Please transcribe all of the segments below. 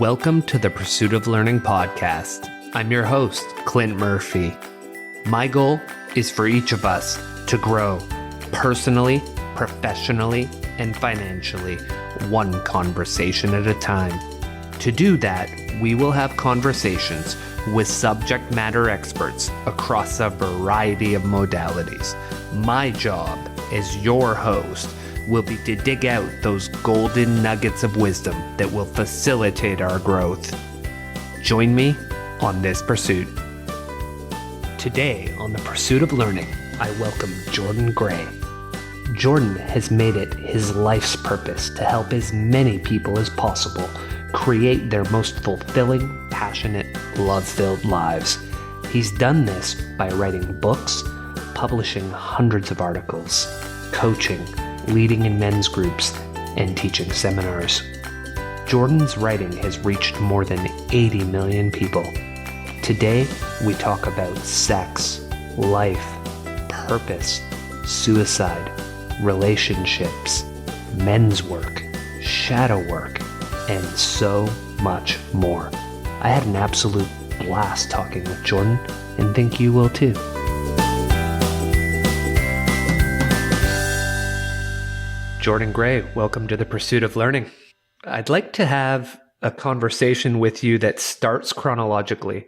Welcome to the Pursuit of Learning podcast. I'm your host, Clint Murphy. My goal is for each of us to grow personally, professionally, and financially, one conversation at a time. To do that, we will have conversations with subject matter experts across a variety of modalities. My job as your host will be to dig out those golden nuggets of wisdom that will facilitate our growth. Join me on this pursuit. Today on the Pursuit of Learning, I welcome Jordan Gray. Jordan has made it his life's purpose to help as many people as possible create their most fulfilling, passionate, love-filled lives. He's done this by writing books, publishing hundreds of articles, coaching, leading in men's groups, and teaching seminars. Jordan's writing has reached more than 80 million people. Today, we talk about sex, life, purpose, suicide, relationships, men's work, shadow work, and so much more. I had an absolute blast talking with Jordan, and think you will too. Jordan Gray, welcome to the Pursuit of Learning. I'd like to have a conversation with you that starts chronologically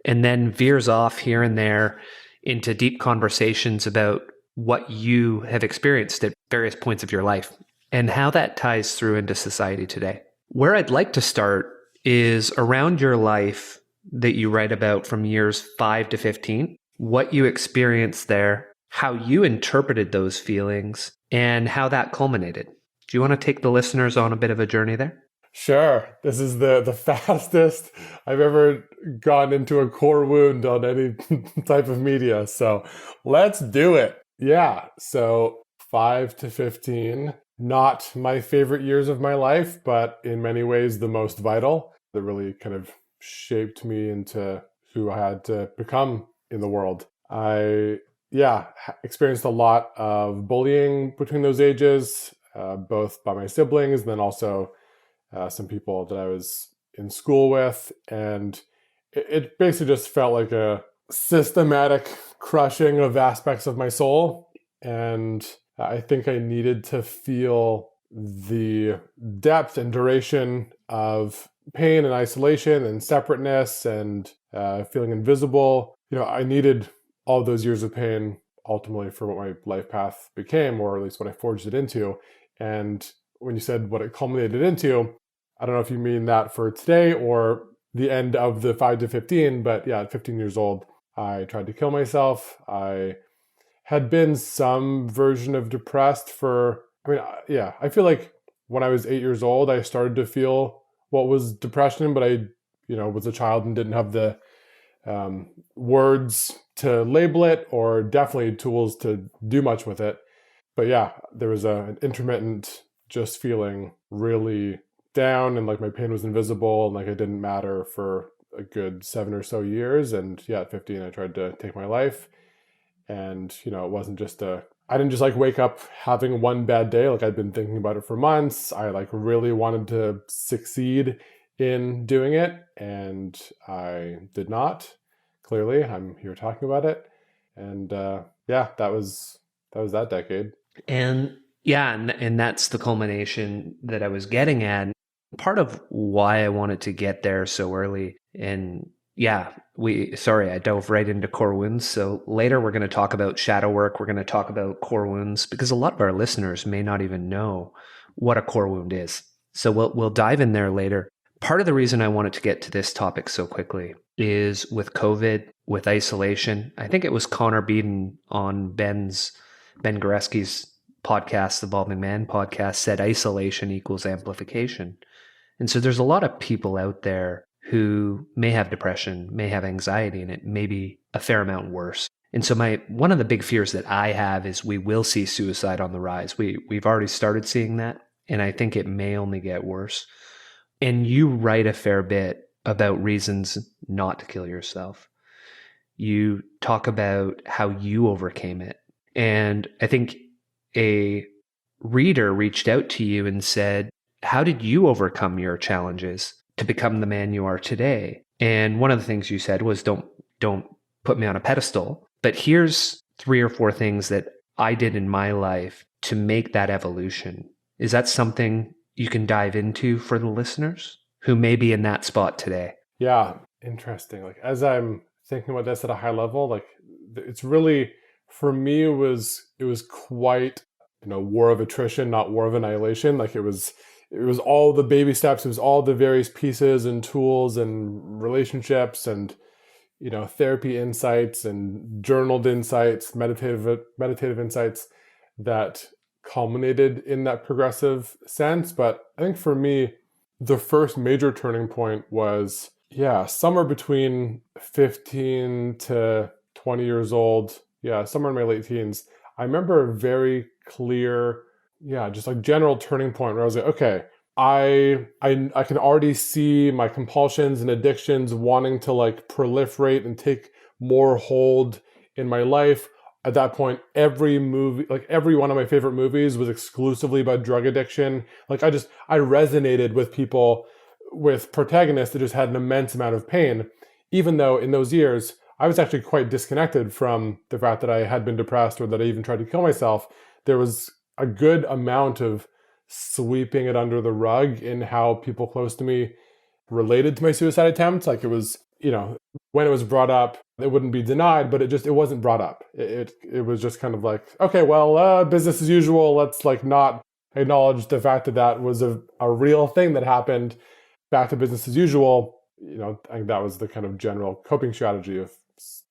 and then veers off here and there into deep conversations about what you have experienced at various points of your life and how that ties through into society today. Where I'd like to start is around your life that you write about from years 5 to 15, what you experienced there, how you interpreted those feelings, and how that culminated. Do you want to take the listeners on a bit of a journey there? Sure. This is the fastest I've ever gone into a core wound on any type of media. So let's do it. Yeah. So 5 to 15, not my favorite years of my life, but in many ways the most vital. That really kind of shaped me into who I had to become in the world. I experienced a lot of bullying between those ages, both by my siblings, and then also some people that I was in school with. And it basically just felt like a systematic crushing of aspects of my soul. And I think I needed to feel the depth and duration of pain and isolation and separateness and feeling invisible. I needed all those years of pain ultimately for what my life path became, or at least what I forged it into. And when you said what it culminated into, I don't know if you mean that for today or the end of the 5 to 15, but yeah, at 15 years old, I tried to kill myself. I had been some version of depressed I feel like when I was 8 years old, I started to feel what was depression, but I, was a child and didn't have the words to label it, or definitely tools to do much with it. But yeah, there was an intermittent just feeling really down, and like my pain was invisible, and like I didn't matter for a good 7 or so years. And yeah, at 15, I tried to take my life. And, it wasn't just I didn't just like wake up having one bad day. Like I'd been thinking about it for months. I like really wanted to succeed in doing it, and I did not. Clearly, I'm here talking about it. And that was that decade. And that's the culmination that I was getting at. Part of why I wanted to get there so early. And I dove right into core wounds. So later we're going to talk about shadow work. We're going to talk about core wounds because a lot of our listeners may not even know what a core wound is. So we'll dive in there later. Part of the reason I wanted to get to this topic so quickly is with COVID, with isolation. I think it was Connor Beaton on Ben Goreski's podcast, the Evolving Man podcast, said isolation equals amplification. And so there's a lot of people out there who may have depression, may have anxiety, and it may be a fair amount worse. And so one of the big fears that I have is we will see suicide on the rise. We've already started seeing that, and I think it may only get worse. And you write a fair bit about reasons not to kill yourself. You talk about how you overcame it. And I think a reader reached out to you and said, how did you overcome your challenges? to become the man you are today. And one of the things you said was don't put me on a pedestal, but here's 3 or 4 things that I did in my life to make that evolution. Is that something you can dive into for the listeners who may be in that spot today? Yeah, interesting. Like as I'm thinking about this at a high level, like it's really, for me, it was quite, war of attrition, not war of annihilation. Like it was all the baby steps, it was all the various pieces and tools and relationships and therapy insights and journaled insights, meditative insights that culminated in that progressive sense. But I think for me, the first major turning point was, yeah, somewhere between 15 to 20 years old. Yeah, somewhere in my late teens. I remember a very clear, yeah, just like general turning point where I was like, okay, I can already see my compulsions and addictions wanting to like proliferate and take more hold in my life. At that point, every movie, like every one of my favorite movies was exclusively about drug addiction. Like I resonated with people, with protagonists that just had an immense amount of pain, even though in those years, I was actually quite disconnected from the fact that I had been depressed or that I even tried to kill myself. There was a good amount of sweeping it under the rug in how people close to me related to my suicide attempt. Like it was, when it was brought up, it wouldn't be denied, but it wasn't brought up. It was just kind of like, okay, well, business as usual. Let's like not acknowledge the fact that that was a real thing that happened. Back to business as usual. I think that was the kind of general coping strategy of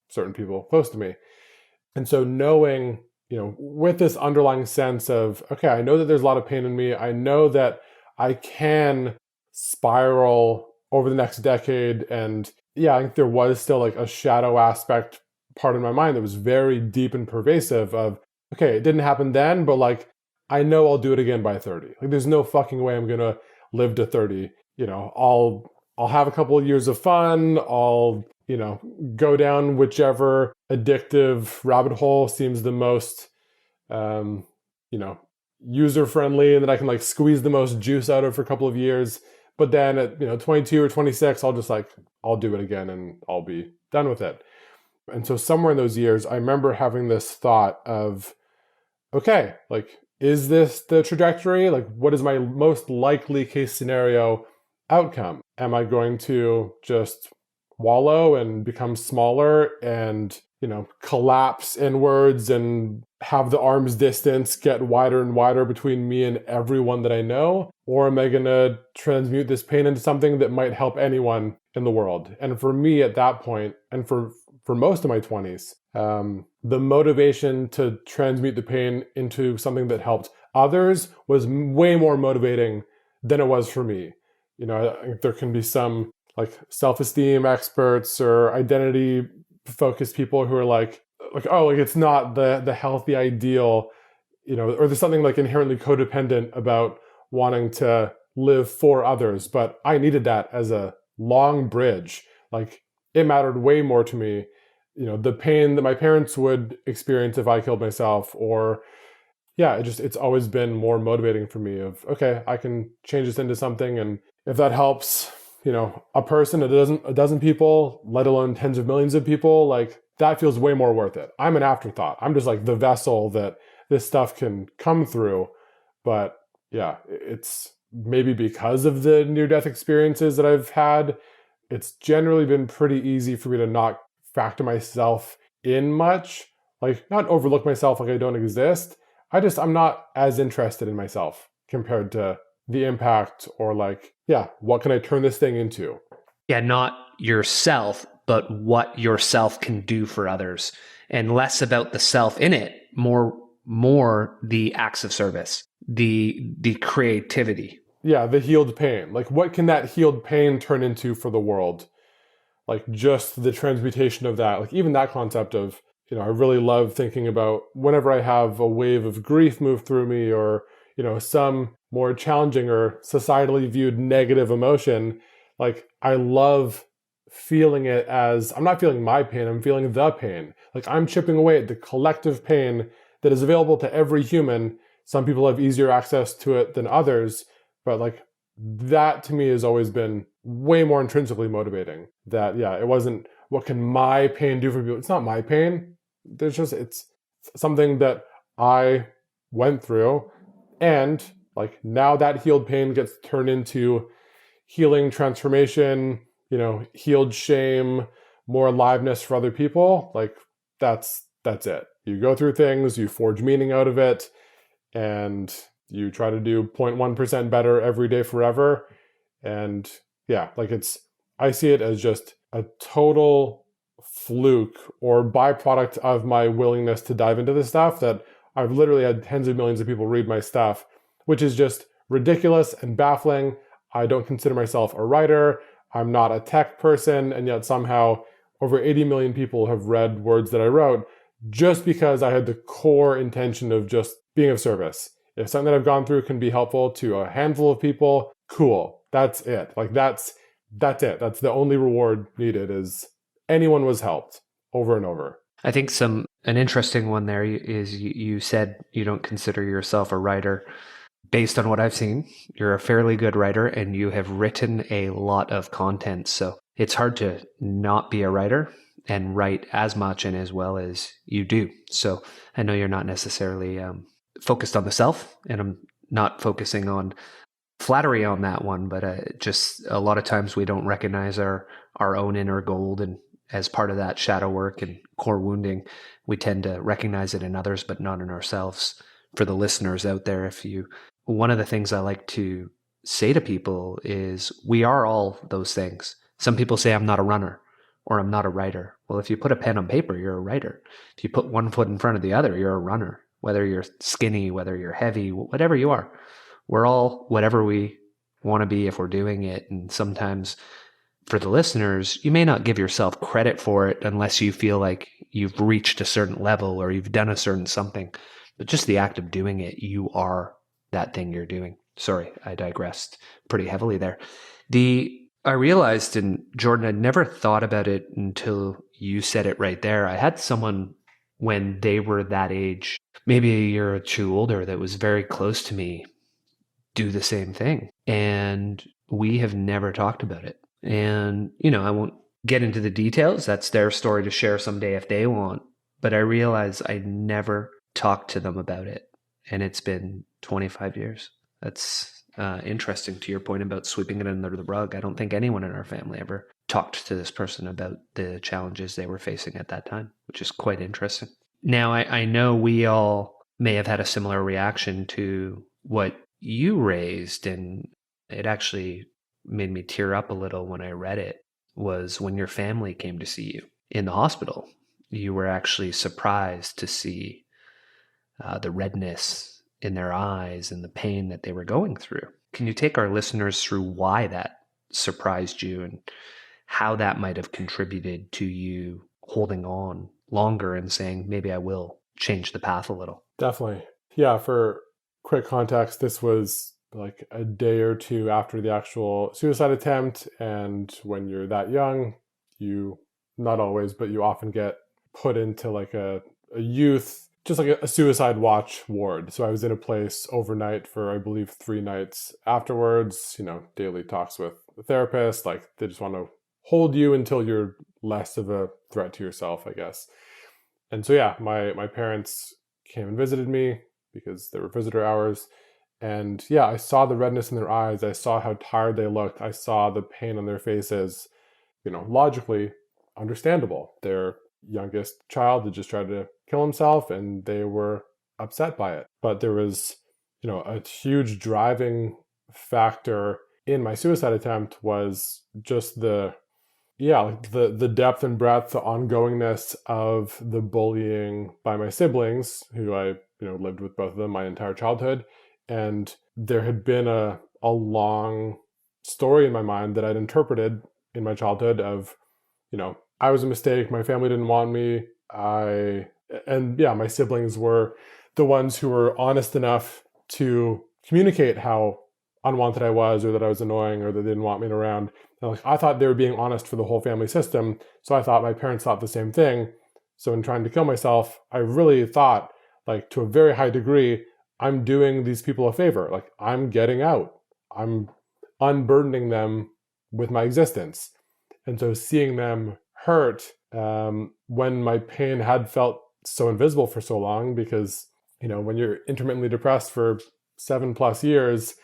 certain people close to me. And so knowing, with this underlying sense of, okay, I know that there's a lot of pain in me. I know that I can spiral over the next decade. And yeah, I think there was still like a shadow aspect part in my mind that was very deep and pervasive of, okay, it didn't happen then, but like, I know I'll do it again by 30. Like there's no fucking way I'm going to live to 30. I'll have a couple of years of fun. I'll, go down whichever addictive rabbit hole seems the most, user friendly, and that I can like squeeze the most juice out of for a couple of years. But then at 22 or 26, I'll do it again and I'll be done with it. And so somewhere in those years, I remember having this thought of, okay, like, is this the trajectory? Like, what is my most likely case scenario outcome? Am I going to just wallow and become smaller and, collapse inwards and have the arm's distance get wider and wider between me and everyone that I know? Or am I going to transmute this pain into something that might help anyone in the world? And for me at that point, and for most of my 20s, the motivation to transmute the pain into something that helped others was way more motivating than it was for me. I think there can be some like self-esteem experts or identity focused people who are like, oh, like it's not the healthy ideal, or there's something like inherently codependent about wanting to live for others. But I needed that as a long bridge. Like it mattered way more to me, the pain that my parents would experience if I killed myself, or yeah, it's always been more motivating for me of, okay, I can change this into something. And if that helps, a person, a dozen people, let alone tens of millions of people, like that feels way more worth it. I'm an afterthought. I'm just like the vessel that this stuff can come through. But yeah, it's maybe because of the near-death experiences that I've had, it's generally been pretty easy for me to not factor myself in much, like not overlook myself like I don't exist. I'm not as interested in myself compared to the impact or like, yeah, what can I turn this thing into? Yeah, not yourself, but what yourself can do for others, and less about the self in it, more the acts of service, the creativity. Yeah, the healed pain. Like what can that healed pain turn into for the world? Like just the transmutation of that, like even that concept of, I really love thinking about whenever I have a wave of grief move through me or, some more challenging or societally viewed negative emotion, like I love feeling it as I'm not feeling my pain, I'm feeling the pain. Like I'm chipping away at the collective pain that is available to every human. Some people have easier access to it than others, but like that to me has always been way more intrinsically motivating. That, yeah, it wasn't what can my pain do for people. It's not my pain. It's something that I went through. And like now that healed pain gets turned into healing transformation, healed shame, more aliveness for other people. Like that's it. You go through things, you forge meaning out of it, and you try to do 0.1% better every day forever. And yeah, like I see it as just a total fluke or byproduct of my willingness to dive into this stuff, that I've literally had tens of millions of people read my stuff, which is just ridiculous and baffling. I don't consider myself a writer. I'm not a tech person. And yet somehow over 80 million people have read words that I wrote just because I had the core intention of just being of service. If something that I've gone through can be helpful to a handful of people, cool. That's it. Like that's it. That's the only reward needed, is anyone was helped over and over. I think an interesting one there is you said you don't consider yourself a writer. Based on what I've seen, you're a fairly good writer and you have written a lot of content. So it's hard to not be a writer and write as much and as well as you do. So I know you're not necessarily focused on the self, and I'm not focusing on flattery on that one, but just a lot of times we don't recognize our own inner gold, and as part of that shadow work and core wounding, we tend to recognize it in others, but not in ourselves. For the listeners out there, one of the things I like to say to people is we are all those things. Some people say I'm not a runner or I'm not a writer. Well, if you put a pen on paper, you're a writer. If you put one foot in front of the other, you're a runner. Whether you're skinny, whether you're heavy, whatever you are, we're all whatever we want to be if we're doing it. And sometimes for the listeners, you may not give yourself credit for it unless you feel like you've reached a certain level or you've done a certain something. But just the act of doing it, you are that thing you're doing. Sorry, I digressed pretty heavily there. I realized, and Jordan, I'd never thought about it until you said it right there. I had someone when they were that age, maybe a year or two older, that was very close to me, do the same thing. And we have never talked about it. And, I won't get into the details. That's their story to share someday if they want. But I realize I never talked to them about it. And it's been 25 years. That's interesting to your point about sweeping it under the rug. I don't think anyone in our family ever talked to this person about the challenges they were facing at that time, which is quite interesting. Now, I know we all may have had a similar reaction to what you raised, and it actually made me tear up a little when I read it, was when your family came to see you in the hospital. You were actually surprised to see the redness in their eyes and the pain that they were going through. Can you take our listeners through why that surprised you and how that might have contributed to you holding on longer and saying, maybe I will change the path a little? Definitely. Yeah, for quick context, this was like a day or two after the actual suicide attempt. And when you're that young, you, not always, but you often get put into like a youth, just like a suicide watch ward. So I was in a place overnight for, I believe, 3 nights afterwards, daily talks with the therapist. Like they just want to hold you until you're less of a threat to yourself, I guess. And so, yeah, my parents came and visited me because there were visitor hours. And yeah, I saw the redness in their eyes. I saw how tired they looked. I saw the pain on their faces. Logically understandable. Their youngest child had just tried to kill himself and they were upset by it. But there was, a huge driving factor in my suicide attempt was just the depth and breadth, the ongoingness of the bullying by my siblings, who I, lived with both of them my entire childhood. And there had been a long story in my mind that I'd interpreted in my childhood of, I was a mistake. My family didn't want me. My siblings were the ones who were honest enough to communicate how unwanted I was, or that I was annoying, or that they didn't want me around. And I thought they were being honest for the whole family system. So I thought my parents thought the same thing. So in trying to kill myself, I really thought, to a very high degree, I'm doing these people a favor. I'm getting out. I'm unburdening them with my existence. And so seeing them hurt when my pain had felt so invisible for so long, because, when you're intermittently depressed for 7+ years,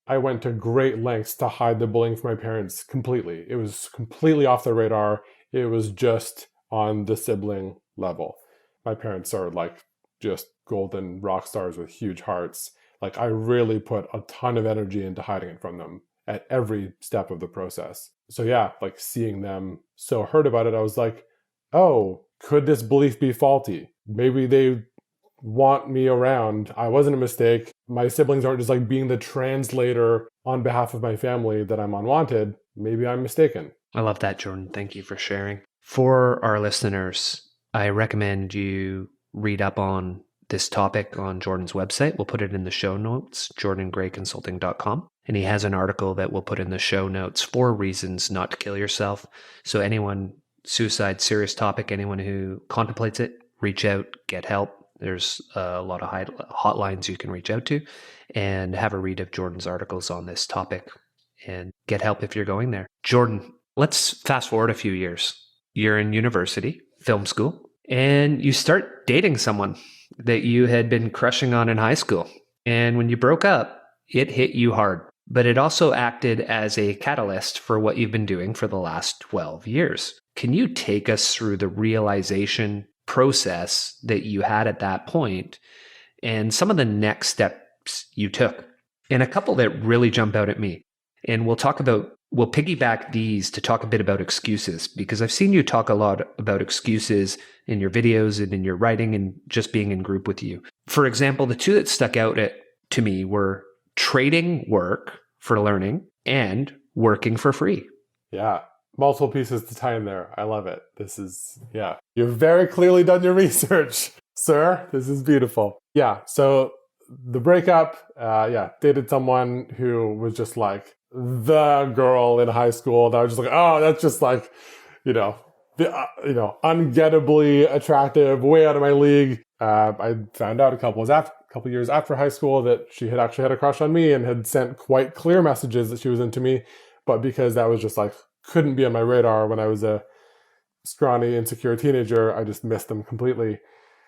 I went to great lengths to hide the bullying from my parents completely. It was completely off the radar. It was just on the sibling level. My parents are like just golden rock stars with huge hearts. Like, I really put a ton of energy into hiding it from them at every step of the process. So yeah, like seeing them so hurt about it, I was like, oh, could this belief be faulty? Maybe they want me around. I wasn't a mistake. My siblings aren't just like being the translator on behalf of my family that I'm unwanted. Maybe I'm mistaken. I love that, Jordan. Thank you for sharing. For our listeners, I recommend you read up on this topic on Jordan's website. We'll put it in the show notes, jordangrayconsulting.com. And he has an article that we'll put in the show notes, 4 reasons not to kill yourself. So anyone, suicide, serious topic, anyone who contemplates it, reach out, get help. There's a lot of hotlines you can reach out to, and have a read of Jordan's articles on this topic and get help if you're going there. Jordan, let's fast forward a few years. You're in university, film school, and you start dating someone that you had been crushing on in high school. And when you broke up, it hit you hard, but it also acted as a catalyst for what you've been doing for the last 12 years. Can you take us through the realization process that you had at that point and some of the next steps you took? And a couple that really jump out at me. And we'll piggyback these to talk a bit about excuses, because I've seen you talk a lot about excuses in your videos and in your writing and just being in group with you. For example, the 2 that stuck out to me were trading work for learning and working for free. Yeah. Multiple pieces to tie in there. I love it. You've very clearly done your research, sir. This is beautiful. Yeah. So the breakup, dated someone who was just like the girl in high school that I was just like, oh, that's just like, ungettably attractive, way out of my league. I found out a couple years after high school that she had actually had a crush on me and had sent quite clear messages that she was into me. But because that was just like, couldn't be on my radar when I was a scrawny, insecure teenager, I just missed them completely.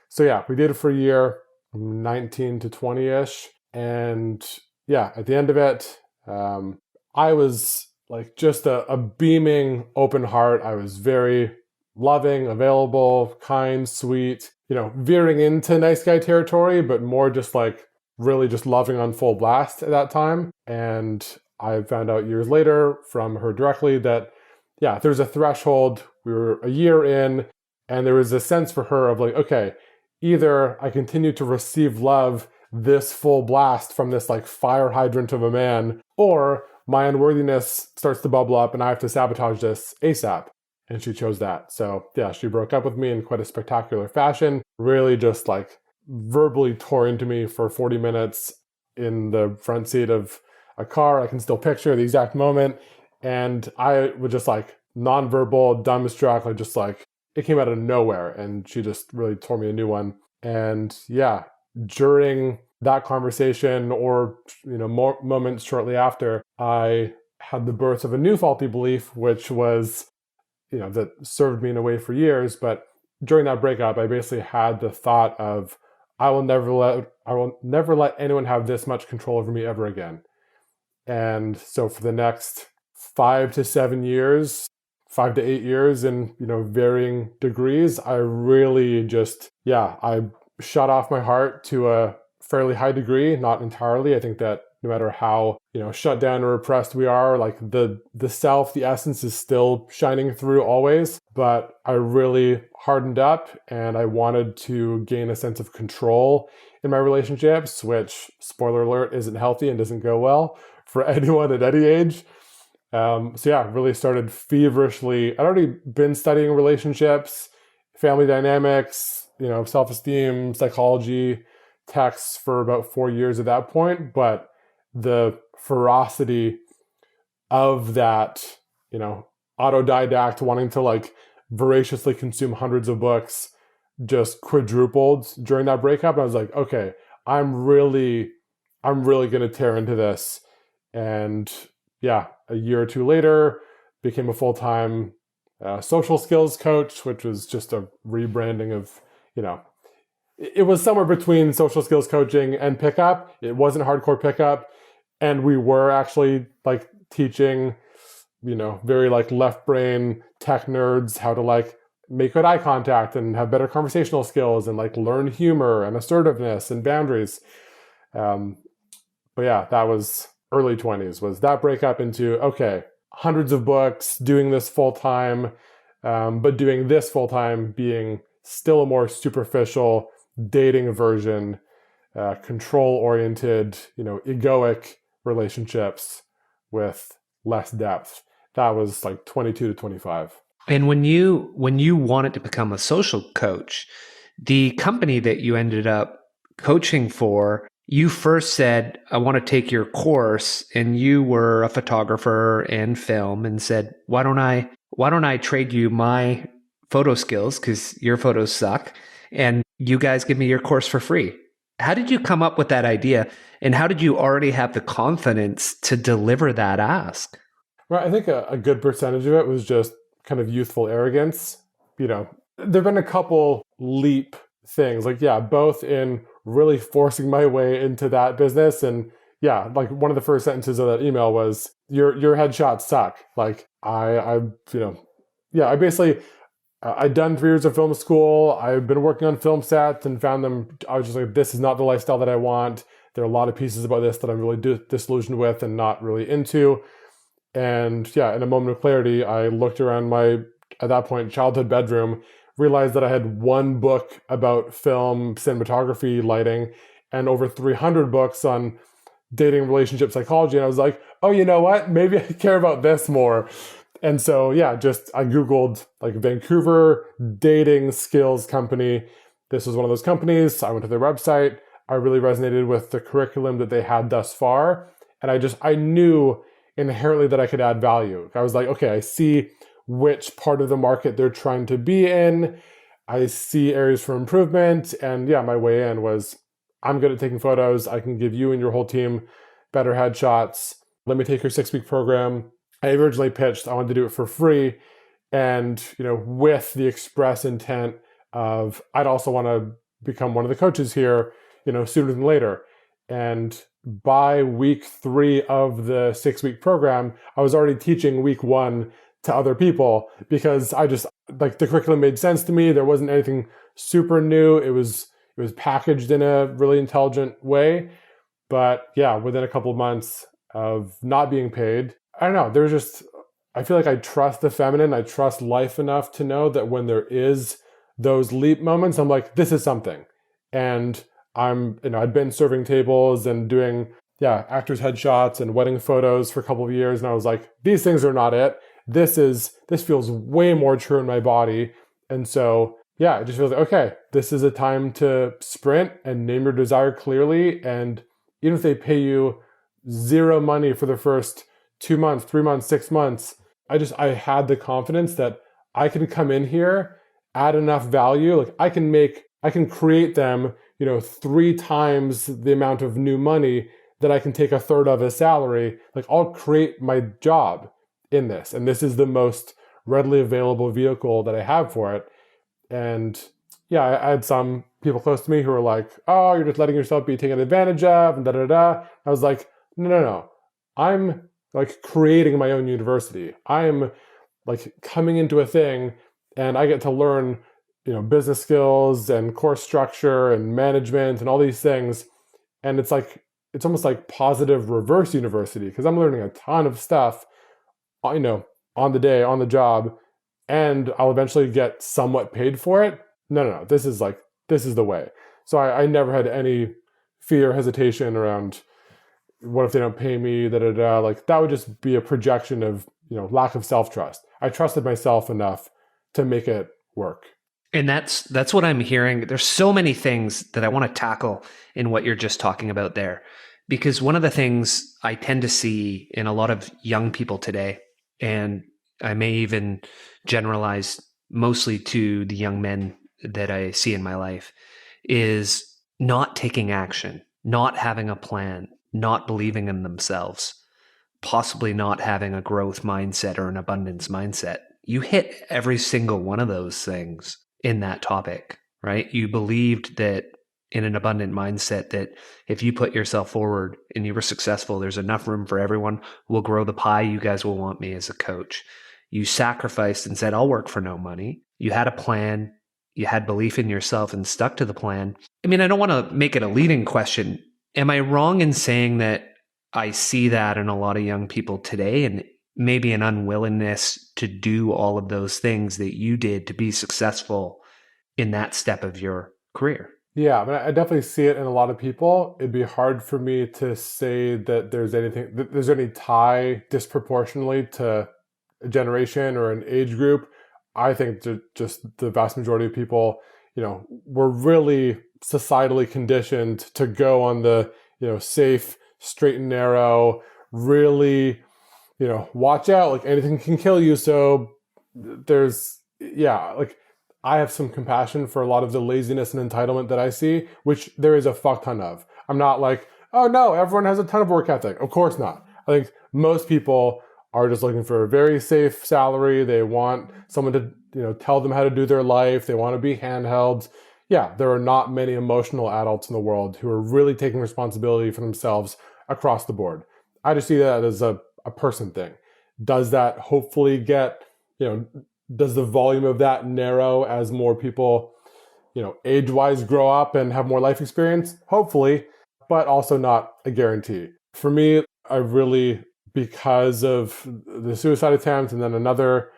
So yeah, we dated for a year, 19 to 20-ish. And yeah, at the end of it, I was like just a beaming open heart. I was very loving, available, kind, sweet, veering into nice guy territory, but more just like really just loving on full blast at that time. And I found out years later from her directly that, yeah, there's a threshold. We were a year in, and there was a sense for her of like, okay, either I continue to receive love this full blast from this like fire hydrant of a man, or my unworthiness starts to bubble up and I have to sabotage this ASAP. And she chose that. So yeah, she broke up with me in quite a spectacular fashion, really just like verbally tore into me for 40 minutes in the front seat of a car. I can still picture the exact moment. And I was just like nonverbal, dumbstruck, like just like it came out of nowhere. And she just really tore me a new one. And yeah, during that conversation or, more moments shortly after, I had the birth of a new faulty belief, which was, that served me in a way for years. But during that breakup, I basically had the thought of, I will never let anyone have this much control over me ever again. And so for the next 5 to 7 years, 5 to 8 years in, varying degrees, I really just, I shut off my heart to a fairly high degree, not entirely. I think that no matter how, shut down or repressed we are, like the self, the essence is still shining through always. But I really hardened up and I wanted to gain a sense of control in my relationships, which, spoiler alert, isn't healthy and doesn't go well for anyone at any age. Really started feverishly. I'd already been studying relationships, family dynamics, self-esteem, psychology, texts for about 4 years at that point. But the ferocity of that, autodidact wanting to like voraciously consume hundreds of books just quadrupled during that breakup. And I was like, okay, I'm really going to tear into this. And yeah, a year or two later, became a full-time social skills coach, which was just a rebranding of, you know, it was somewhere between social skills coaching and pickup. It wasn't hardcore pickup. And we were actually like teaching, very like left brain tech nerds how to like make good eye contact and have better conversational skills and like learn humor and assertiveness and boundaries. Um, but yeah, that was early 20s, was that breakup into, okay, hundreds of books, doing this full time, but doing this full time being still a more superficial dating version, control oriented, egoic relationships with less depth. That was like 22 to 25. And when you wanted to become a social coach, the company that you ended up coaching for, you first said, I want to take your course, and you were a photographer and film, and said, why don't I trade you my photo skills because your photos suck, and you guys give me your course for free. How did you come up with that idea, and how did you already have the confidence to deliver that ask? Right. I think a good percentage of it was just kind of youthful arrogance. There've been a couple leap things, like, yeah, both in really forcing my way into that business. And yeah, like one of the first sentences of that email was, your headshots suck. Like I basically, I'd done 3 years of film school. I've been working on film sets and found them. I was just like, this is not the lifestyle that I want. There are a lot of pieces about this that I'm really disillusioned with and not really into. And yeah, in a moment of clarity, I looked around my, at that point, childhood bedroom, realized that I had one book about film, cinematography, lighting, and over 300 books on dating, relationship psychology. And I was like, oh, you know what? Maybe I care about this more. And so, yeah, I Googled like Vancouver dating skills company. This was one of those companies. I went to their website. I really resonated with the curriculum that they had thus far. And I knew inherently that I could add value. I was like, okay, I see which part of the market they're trying to be in. I see areas for improvement. And yeah, my way in was, I'm good at taking photos. I can give you and your whole team better headshots. Let me take your 6-week program. I originally pitched, I wanted to do it for free. And, with the express intent of, I'd also want to become one of the coaches here, sooner than later. And by week 3 of the 6-week program, I was already teaching week 1 to other people because I just, like, the curriculum made sense to me. There wasn't anything super new. It was packaged in a really intelligent way. But yeah, within a couple of months of not being paid, I don't know, I feel like I trust the feminine. I trust life enough to know that when there is those leap moments, I'm like, this is something. And I'd been serving tables and doing, yeah, actors' headshots and wedding photos for a couple of years. And I was like, these things are not it. This feels way more true in my body. And so, yeah, it just feels like, okay, this is a time to sprint and name your desire clearly. And even if they pay you zero money for the first 2 months, 3 months, 6 months, I had the confidence that I can come in here, add enough value. Like I can create them, 3 times the amount of new money that I can take a third of a salary. Like I'll create my job in this. And this is the most readily available vehicle that I have for it. And yeah, I had some people close to me who were like, oh, you're just letting yourself be taken advantage of and da-da-da. I was like, no. I'm like creating my own university. I'm like coming into a thing and I get to learn, business skills and course structure and management and all these things. And it's almost like positive reverse university because I'm learning a ton of stuff, on the day, on the job, and I'll eventually get somewhat paid for it. No. This is the way. So I never had any fear, hesitation around what if they don't pay me, da-da-da. Like that would just be a projection of, lack of self-trust. I trusted myself enough to make it work. And that's what I'm hearing. There's so many things that I want to tackle in what you're just talking about there. Because one of the things I tend to see in a lot of young people today, and I may even generalize mostly to the young men that I see in my life, is not taking action, not having a plan, not believing in themselves. possibly not having a growth mindset or an abundance mindset. You hit every single one of those things in that topic, right? You believed that in an abundant mindset that if you put yourself forward and you were successful, there's enough room for everyone. We'll grow the pie. You guys will want me as a coach. You sacrificed and said, I'll work for no money. You had a plan. You had belief in yourself and stuck to the plan. I mean, I don't want to make it a leading question. Am I wrong in saying that I see that in a lot of young people today, and maybe an unwillingness to do all of those things that you did to be successful in that step of your career? Yeah, I mean, I definitely see it in a lot of people. It'd be hard for me to say that there's any tie disproportionately to a generation or an age group. I think just the vast majority of people, were really societally conditioned to go on the, safe, straight and narrow, really, watch out, like anything can kill you. So like I have some compassion for a lot of the laziness and entitlement that I see, which there is a fuck ton of. I'm not like, oh no, everyone has a ton of work ethic. Of course not. I think most people are just looking for a very safe salary. They want someone to, tell them how to do their life. They want to be handheld. Yeah, there are not many emotional adults in the world who are really taking responsibility for themselves across the board. I just see that as a person thing. Does that hopefully get, does the volume of that narrow as more people, age-wise grow up and have more life experience? Hopefully, but also not a guarantee. For me, I really, because of the suicide attempt and then another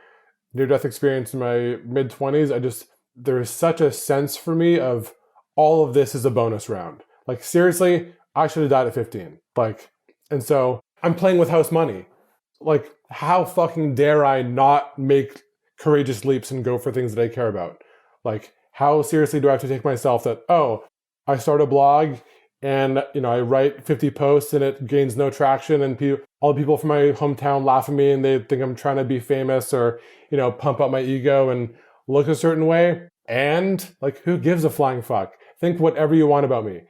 near-death experience in my mid-20s, there is such a sense for me of all of this is a bonus round. Like, seriously, I should have died at 15. And so I'm playing with house money. Like, how fucking dare I not make courageous leaps and go for things that I care about? Like, how seriously do I have to take myself that, oh, I start a blog and, I write 50 posts and it gains no traction and all the people from my hometown laugh at me and they think I'm trying to be famous or, pump up my ego and look a certain way. And like, who gives a flying fuck? Think whatever you want about me.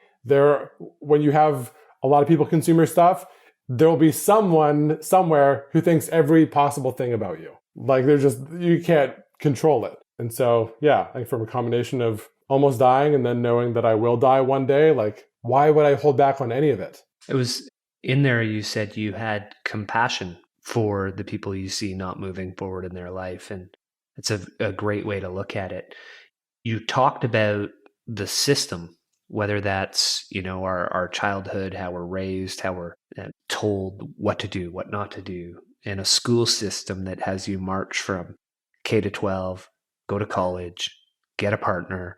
When you have a lot of people consume your stuff, there will be someone somewhere who thinks every possible thing about you. Like, you can't control it. And so, yeah, I think from a combination of almost dying and then knowing that I will die one day, like, why would I hold back on any of it? It was in there, you said you had compassion for the people you see not moving forward in their life. And it's a great way to look at it. You talked about the system, whether that's, our childhood, how we're raised, how we're told what to do, what not to do, and a school system that has you march from K to 12, go to college, get a partner,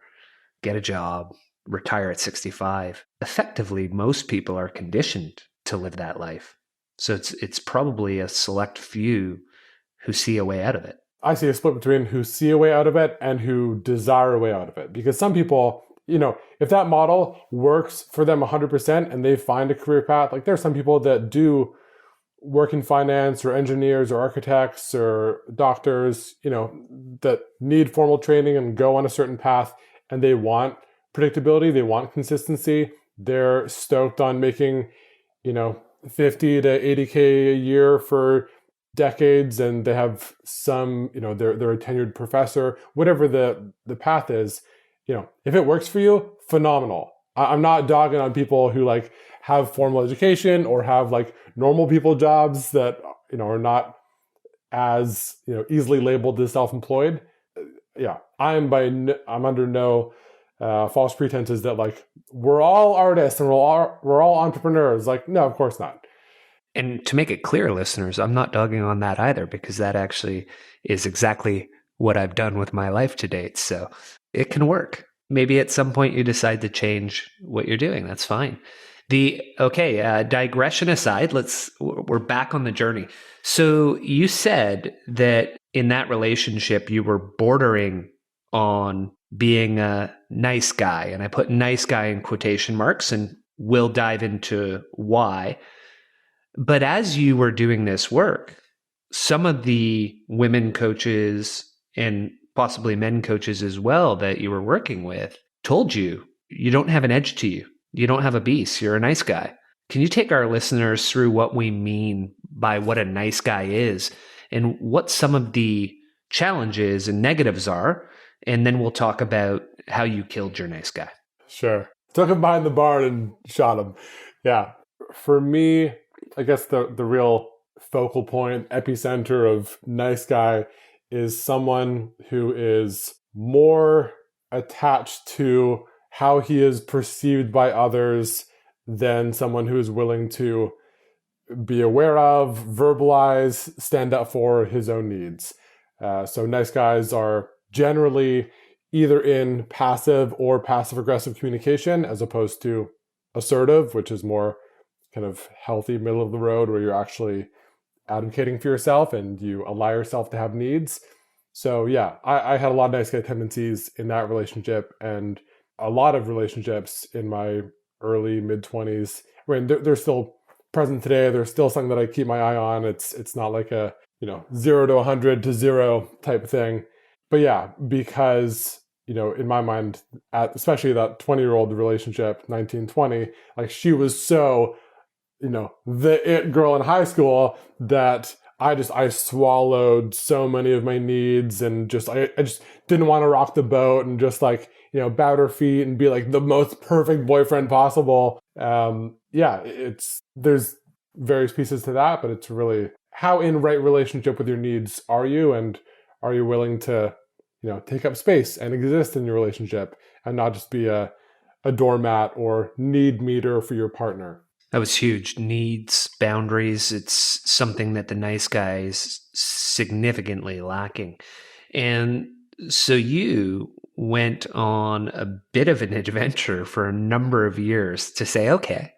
get a job, retire at 65. Effectively, most people are conditioned to live that life. So it's probably a select few who see a way out of it. I see a split between who see a way out of it and who desire a way out of it. Because some people, if that model works for them 100% and they find a career path, like there are some people that do work in finance or engineers or architects or doctors, that need formal training and go on a certain path and they want predictability, they want consistency. They're stoked on making, 50 to 80K a year for decades and they have some, they're a tenured professor, whatever the path is, if it works for you, phenomenal. I'm not dogging on people who like have formal education or have like normal people jobs that, are not as, easily labeled as self-employed. Yeah, I'm under no false pretenses that like we're all artists and we're all entrepreneurs. Like, no, of course not. And to make it clear, listeners, I'm not dogging on that either, because that actually is exactly what I've done with my life to date. So it can work. Maybe at some point you decide to change what you're doing. That's fine. Digression aside, we're back on the journey. So you said that in that relationship, you were bordering on being a nice guy. And I put nice guy in quotation marks, and we'll dive into why. But as you were doing this work, some of the women coaches and possibly men coaches as well that you were working with told you, you don't have an edge to you. You don't have a beast. You're a nice guy. Can you take our listeners through what we mean by what a nice guy is and what some of the challenges and negatives are? And then we'll talk about how you killed your nice guy. Sure. Took him behind the barn and shot him. Yeah. For me, I guess the real focal point, epicenter of nice guy is someone who is more attached to how he is perceived by others than someone who is willing to be aware of, verbalize, stand up for his own needs. So nice guys are generally either in passive or passive aggressive communication as opposed to assertive, which is more kind of healthy, middle of the road, where you're actually advocating for yourself and you allow yourself to have needs. So yeah, I had a lot of nice guy tendencies in that relationship, and a lot of relationships in my early mid-20s. I mean, they're still present today. There's still something that I keep my eye on. It's not like a 0 to 100 to 0 type thing. But yeah, because in my mind, especially that 20-year-old relationship, 1920, like she was so the it girl in high school that I swallowed so many of my needs, and I just didn't want to rock the boat and just bow her feet and be like the most perfect boyfriend possible. There's various pieces to that, but it's really how in right relationship with your needs are you, and are you willing to take up space and exist in your relationship and not just be a doormat or need meter for your partner. That was huge. Needs, boundaries. It's something that the nice guy is significantly lacking. And so you went on a bit of an adventure for a number of years to say, okay,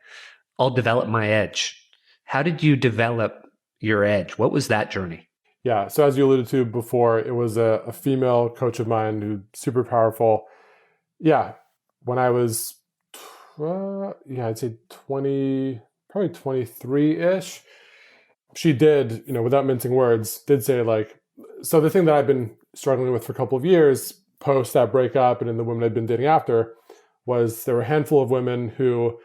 I'll develop my edge. How did you develop your edge? What was that journey? Yeah. So as you alluded to before, it was a female coach of mine who's super powerful. Yeah. When I was I'd say 20, probably 23-ish. She did, without mincing words, did say so the thing that I've been struggling with for a couple of years post that breakup and in the women I'd been dating after was there were a handful of women who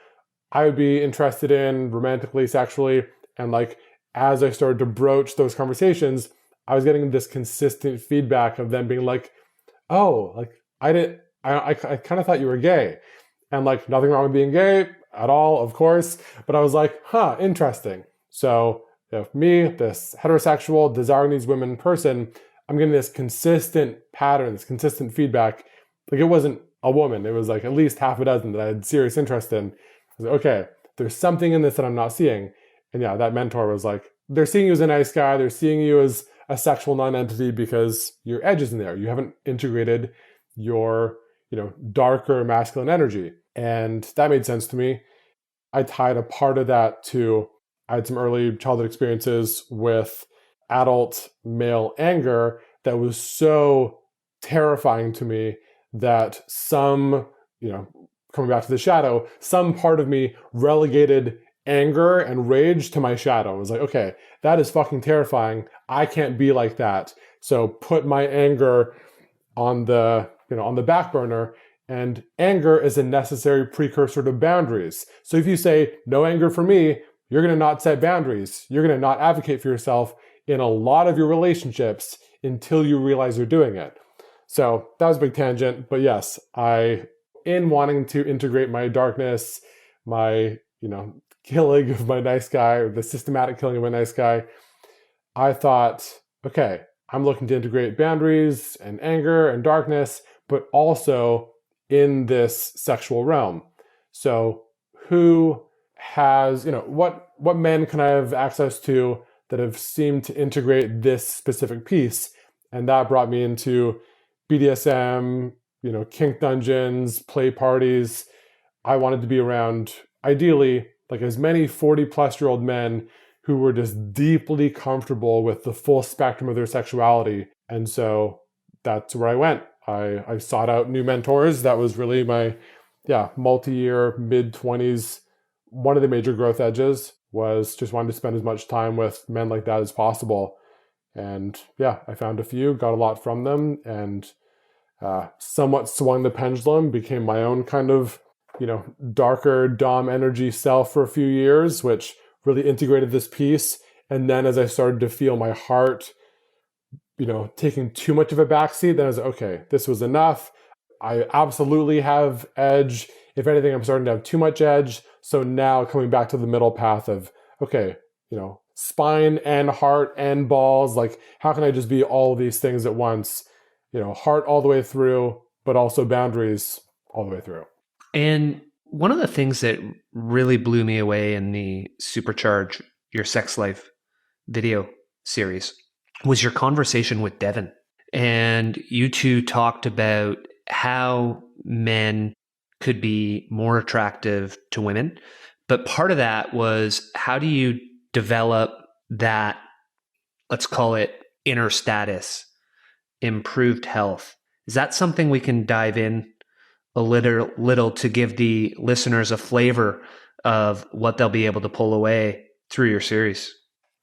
I would be interested in romantically, sexually. And as I started to broach those conversations, I was getting this consistent feedback of them being like, oh, I kind of thought you were gay. And nothing wrong with being gay at all, of course. But I was like, interesting. So me, this heterosexual, desiring these women person, I'm getting this consistent pattern, this consistent feedback. It wasn't a woman. It was at least half a dozen that I had serious interest in. I was like, okay, there's something in this that I'm not seeing. And yeah, that mentor was like, they're seeing you as a nice guy. They're seeing you as a sexual non-entity because your edge is in there. You haven't integrated your darker masculine energy. And that made sense to me. I tied a part of that to, I had some early childhood experiences with adult male anger that was so terrifying to me that some, coming back to the shadow, some part of me relegated anger and rage to my shadow. It was like, okay, that is fucking terrifying. I can't be like that. So put my anger on the back burner. And anger is a necessary precursor to boundaries. So if you say, no anger for me, you're going to not set boundaries. You're going to not advocate for yourself in a lot of your relationships until you realize you're doing it. So that was a big tangent. But yes, in wanting to integrate my darkness, my, killing of my nice guy, or the systematic killing of my nice guy, I thought, okay, I'm looking to integrate boundaries and anger and darkness, but also in this sexual realm. So who has, what men can I have access to that have seemed to integrate this specific piece? And that brought me into BDSM, kink dungeons, play parties. I wanted to be around, ideally, as many 40-plus-year-old men who were just deeply comfortable with the full spectrum of their sexuality. And so that's where I went. I sought out new mentors. That was really my, multi-year, mid-20s. One of the major growth edges was just wanting to spend as much time with men like that as possible. And I found a few, got a lot from them, and somewhat swung the pendulum, became my own kind of darker Dom energy self for a few years, which really integrated this piece. And then as I started to feel my heart, taking too much of a backseat, then I was like, okay, this was enough. I absolutely have edge. If anything, I'm starting to have too much edge. So now coming back to the middle path of, okay, spine and heart and balls. Like, how can I just be all of these things at once? Heart all the way through, but also boundaries all the way through. And one of the things that really blew me away in the Supercharge Your Sex Life video series was your conversation with Devin. And you two talked about how men could be more attractive to women. But part of that was, how do you develop that, let's call it inner status, improved health? Is that something we can dive in a little to give the listeners a flavor of what they'll be able to pull away through your series?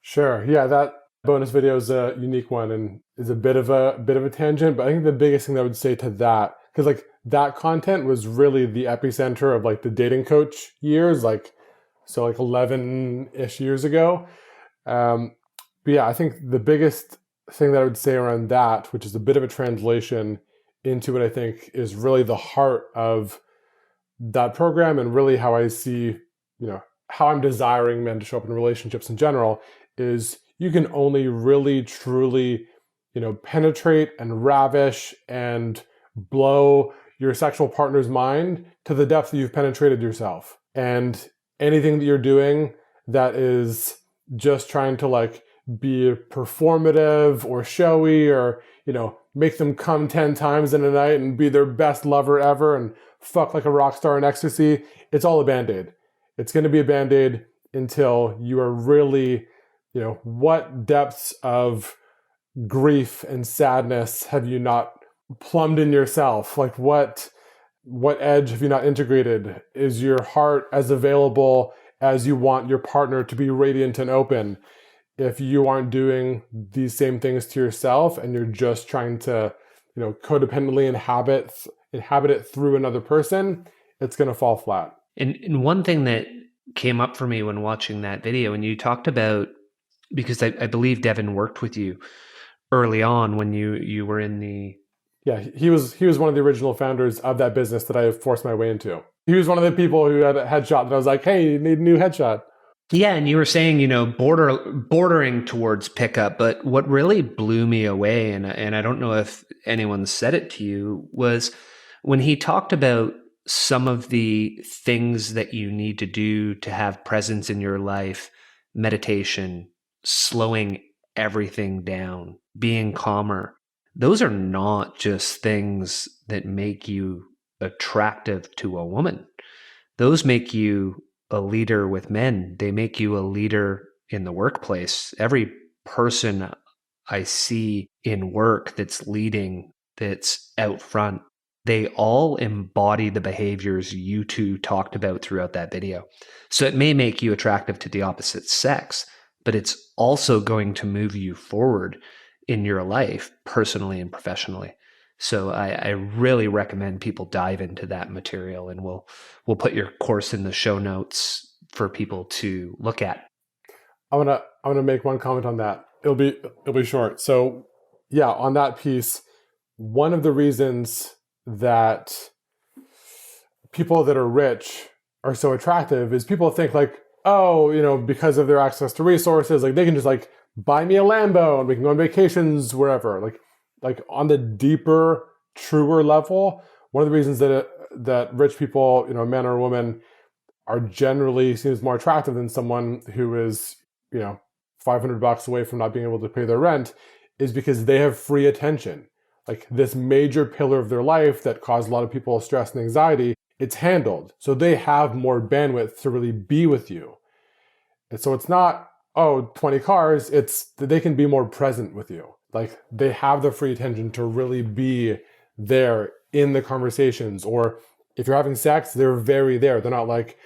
Sure. Yeah, that bonus video is a unique one and is a bit of a tangent, but I think the biggest thing that I would say to that, because like that content was really the epicenter of like the dating coach years, like 11-ish years ago. But yeah, I think the biggest thing that I would say around that, which is a bit of a translation into what I think is really the heart of that program and really how I see, how I'm desiring men to show up in relationships in general, is you can only really, truly, penetrate and ravish and blow your sexual partner's mind to the depth that you've penetrated yourself. And anything that you're doing that is just trying to like be performative or showy or, make them come 10 times in a night and be their best lover ever and fuck like a rock star in ecstasy, it's all a Band-Aid. It's going to be a Band-Aid until you are really, what depths of grief and sadness have you not plumbed in yourself? Like what edge have you not integrated? Is your heart as available as you want your partner to be radiant and open? If you aren't doing these same things to yourself and you're just trying to, codependently inhabit it through another person, it's going to fall flat. And one thing that came up for me when watching that video, and you talked about, because I believe Devin worked with you early on when you were in the... Yeah, he was one of the original founders of that business that I forced my way into. He was one of the people who had a headshot that I was like, hey, you need a new headshot. Yeah, and you were saying, bordering towards pickup, but what really blew me away, and I don't know if anyone said it to you, was when he talked about some of the things that you need to do to have presence in your life: meditation, slowing everything down, being calmer. Those are not just things that make you attractive to a woman. Those make you a leader with men. They make you a leader in the workplace. Every person I see in work that's leading, that's out front, they all embody the behaviors you two talked about throughout that video. So it may make you attractive to the opposite sex, but it's also going to move you forward in your life, personally and professionally. So I really recommend people dive into that material, and we'll put your course in the show notes for people to look at. I wanna make one comment on that. It'll be short. So yeah, on that piece, one of the reasons that people that are rich are so attractive is people think like, oh, because of their access to resources, like they can just like buy me a Lambo and we can go on vacations wherever. Like on the deeper, truer level, one of the reasons that rich people, man or woman, are generally seen as more attractive than someone who is, $500 away from not being able to pay their rent, is because they have free attention. Like this major pillar of their life that caused a lot of people stress and anxiety, it's handled. So they have more bandwidth to really be with you. And so it's not, 20 cars, it's that they can be more present with you. Like they have the free attention to really be there in the conversations. Or if you're having sex, they're very there. They're not like,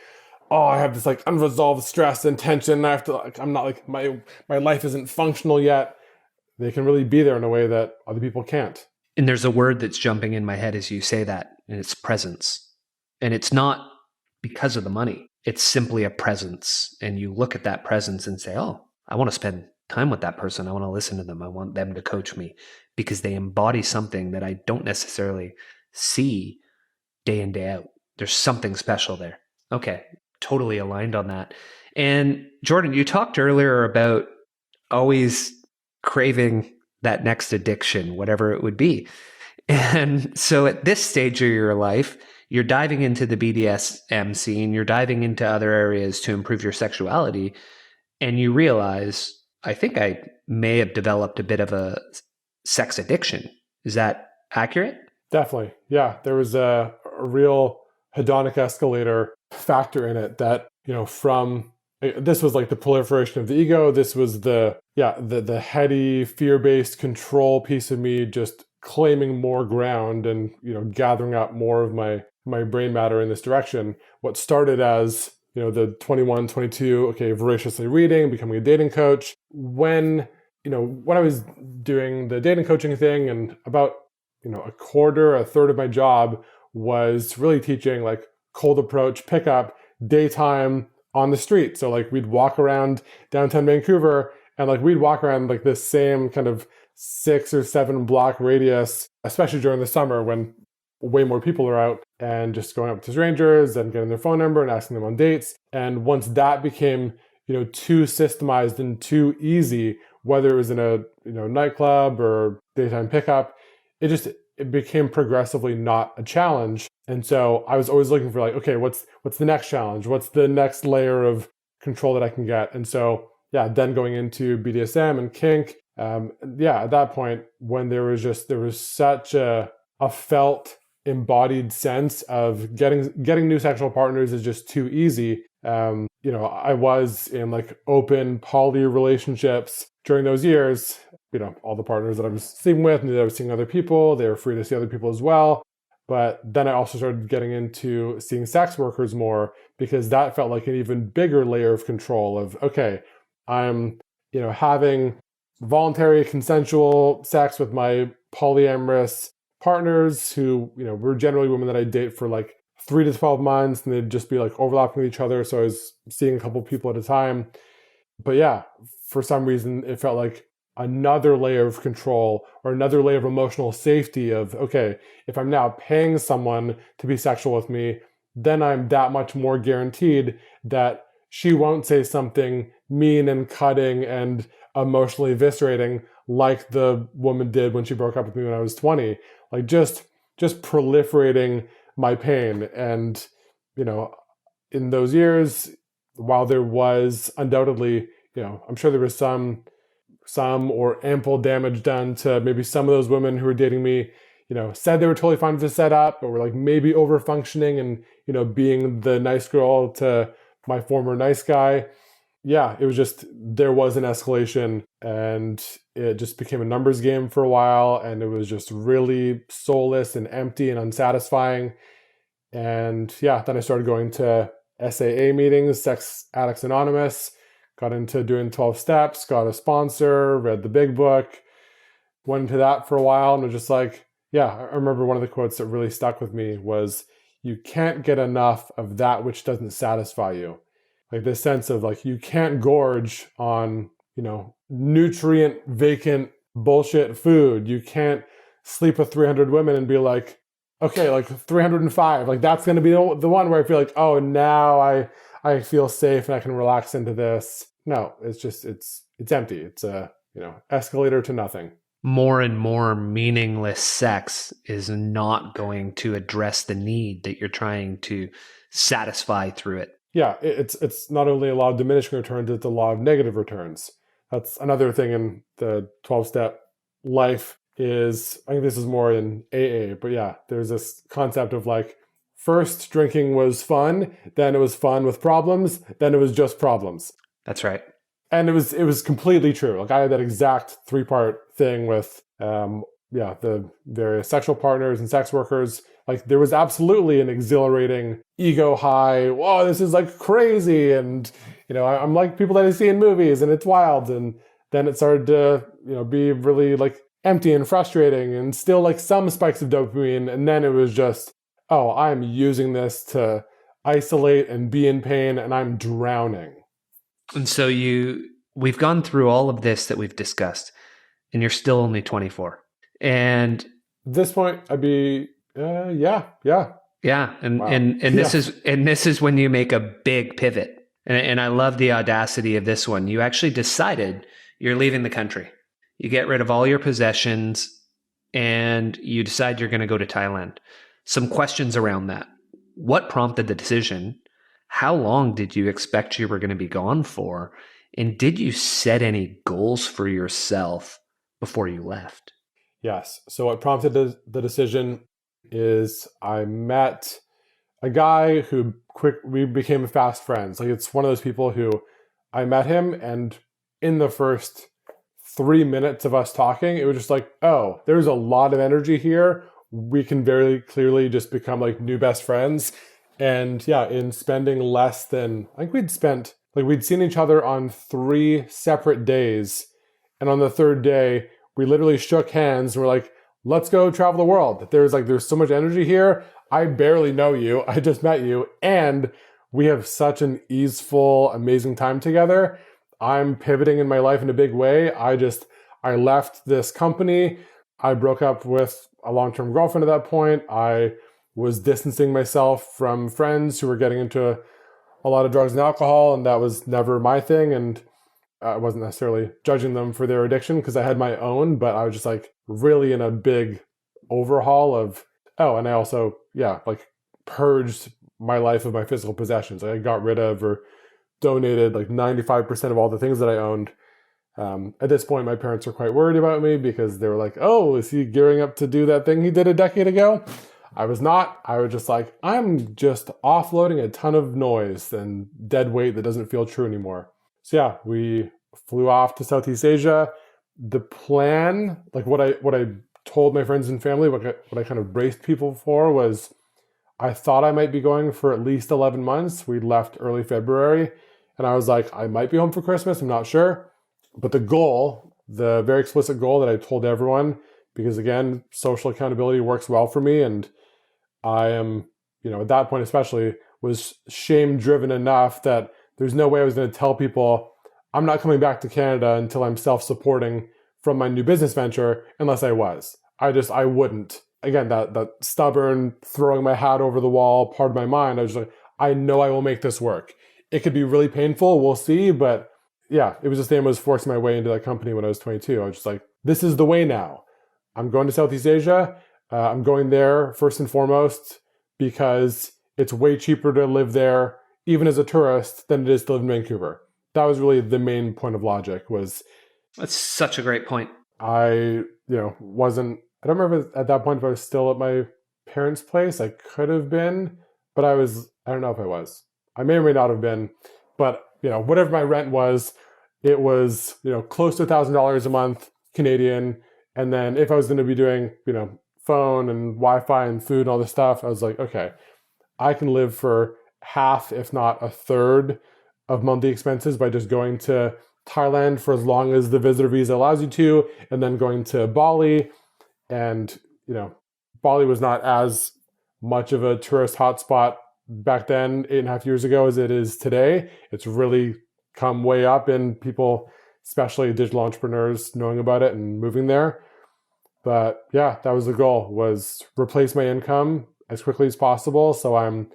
I have this like unresolved stress and tension. I have to like, I'm not like, my life isn't functional yet. They can really be there in a way that other people can't. And there's a word that's jumping in my head as you say that, and it's presence. And it's not because of the money. It's simply a presence. And you look at that presence and say, oh, I want to spend time with that person. I want to listen to them. I want them to coach me because they embody something that I don't necessarily see day in, day out. There's something special there. Okay, totally aligned on that. And Jordan, you talked earlier about always craving that next addiction, whatever it would be. And so at this stage of your life, you're diving into the BDSM scene, you're diving into other areas to improve your sexuality, and you realize, I think I may have developed a bit of a sex addiction. Is that accurate? Definitely. Yeah. There was a real hedonic escalator factor in it that, from this was like the proliferation of the ego. This was the heady, fear-based control piece of me just claiming more ground and, gathering up more of my brain matter in this direction. What started as, the 21, 22, okay, voraciously reading, becoming a dating coach. When I was doing the dating coaching thing, and about, a third of my job was really teaching like cold approach, pickup, daytime on the street. So like we'd walk around downtown Vancouver, and like we'd walk around like this same kind of 6 or 7 block radius, especially during the summer when way more people are out, and just going up to strangers and getting their phone number and asking them on dates. And once that became, too systemized and too easy, whether it was in a, nightclub or daytime pickup, it became progressively not a challenge. And so I was always looking for like, okay, what's the next challenge? What's the next layer of control that I can get? And so, then going into BDSM and kink, at that point, when there was such a felt embodied sense of getting new sexual partners is just too easy. I was in like open poly relationships during those years. All the partners that I was sleeping with knew that I was seeing other people. They were free to see other people as well. But then I also started getting into seeing sex workers more, because that felt like an even bigger layer of control of, okay, I'm, having voluntary consensual sex with my polyamorous partners who, were generally women that I date for like 3 to 12 months, and they'd just be like overlapping with each other. So I was seeing a couple people at a time. But for some reason, it felt like another layer of control or another layer of emotional safety of, okay, if I'm now paying someone to be sexual with me, then I'm that much more guaranteed that she won't say something mean and cutting and emotionally eviscerating like the woman did when she broke up with me when I was 20. Like just proliferating my pain. And, in those years, while there was undoubtedly, I'm sure there was some or ample damage done to maybe some of those women who were dating me, said they were totally fine with the setup, but were like maybe over functioning and, being the nice girl to my former nice guy. It was just, there was an escalation, and it just became a numbers game for a while, and it was just really soulless and empty and unsatisfying. And then I started going to SAA meetings, Sex Addicts Anonymous, got into doing 12 steps, got a sponsor, read the big book, went into that for a while, and was just like, I remember one of the quotes that really stuck with me was, you can't get enough of that which doesn't satisfy you. Like this sense of like, you can't gorge on, nutrient vacant bullshit food. You can't sleep with 300 women and be like, okay, like 305, like that's going to be the one where I feel like, oh, now I feel safe and I can relax into this. No, it's just, it's empty. It's a, escalator to nothing. More and more meaningless sex is not going to address the need that you're trying to satisfy through it. Yeah, it's not only a law of diminishing returns, it's a law of negative returns. That's another thing in the 12-step life is, I think this is more in AA, but there's this concept of like, first drinking was fun, then it was fun with problems, then it was just problems. That's right. And it was completely true. Like I had that exact 3-part thing with the various sexual partners and sex workers. Like there was absolutely an exhilarating ego high. Whoa, this is like crazy. And, I'm like people that I see in movies, and it's wild. And then it started to, be really like empty and frustrating, and still like some spikes of dopamine. And then it was just, oh, I'm using this to isolate and be in pain, and I'm drowning. And so we've gone through all of this that we've discussed, and you're still only 24. And At this point, I'd be, yeah. yeah, Wow. and Yeah. this is when you make a big pivot. And I love the audacity of this one. You actually decided you're leaving the country. You get rid of all your possessions and you decide you're going to go to Thailand. Some questions around that. What prompted the decision? How long did you expect you were going to be gone for? And did you set any goals for yourself before you left? Yes. So what prompted the decision is I met a guy who we became fast friends. Like, it's one of those people who I met him, and in the first 3 minutes of us talking, it was just like, oh, there's a lot of energy here. We can very clearly just become like new best friends. And yeah, in spending less than, I think we'd seen each other on 3 separate days. And on the third day, we literally shook hands and we're like, let's go travel the world. There's so much energy here. I barely know you. I just met you. And we have such an easeful, amazing time together. I'm pivoting in my life in a big way. I left this company. I broke up with a long-term girlfriend at that point. I was distancing myself from friends who were getting into a lot of drugs and alcohol, and that was never my thing. And I wasn't necessarily judging them for their addiction because I had my own, but I was just like really in a big overhaul of, oh, and I also, like purged my life of my physical possessions. Like, I got rid of or donated like 95% of all the things that I owned. At this point, my parents were quite worried about me because they were like, oh, is he gearing up to do that thing he did a decade ago? I was not. I was just like, I'm just offloading a ton of noise and dead weight that doesn't feel true anymore. So yeah, we flew off to Southeast Asia. The plan, like what I told my friends and family, what I kind of braced people for was, I thought I might be going for at least 11 months. We left early February, and I was like, I might be home for Christmas. I'm not sure. But the very explicit goal that I told everyone, because again, social accountability works well for me, and I am, at that point especially, was shame driven enough that there's no way I was going to tell people I'm not coming back to Canada until I'm self-supporting from my new business venture unless I was. I wouldn't. Again, that stubborn throwing my hat over the wall part of my mind, I was like, I know I will make this work. It could be really painful, we'll see, but yeah, it was the same as forcing my way into that company when I was 22. I was just like, this is the way now. I'm going to Southeast Asia. I'm going there first and foremost because it's way cheaper to live there, even as a tourist, than it is to live in Vancouver. That was really the main point of logic. That's such a great point. I don't remember at that point if I was still at my parents' place. I could have been, but I don't know if I was. I may or may not have been, but whatever my rent was, it was, close to $1,000 a month Canadian. And then if I was going to be doing, phone and Wi-Fi and food and all this stuff, I was like, okay, I can live for half, if not a third of monthly expenses by just going to Thailand for as long as the visitor visa allows you to, and then going to Bali. And, Bali was not as much of a tourist hotspot back then, 8.5 years ago, as it is today. It's really come way up in people, especially digital entrepreneurs, knowing about it and moving there. But yeah, that was the goal, was replace my income as quickly as possible. So I'm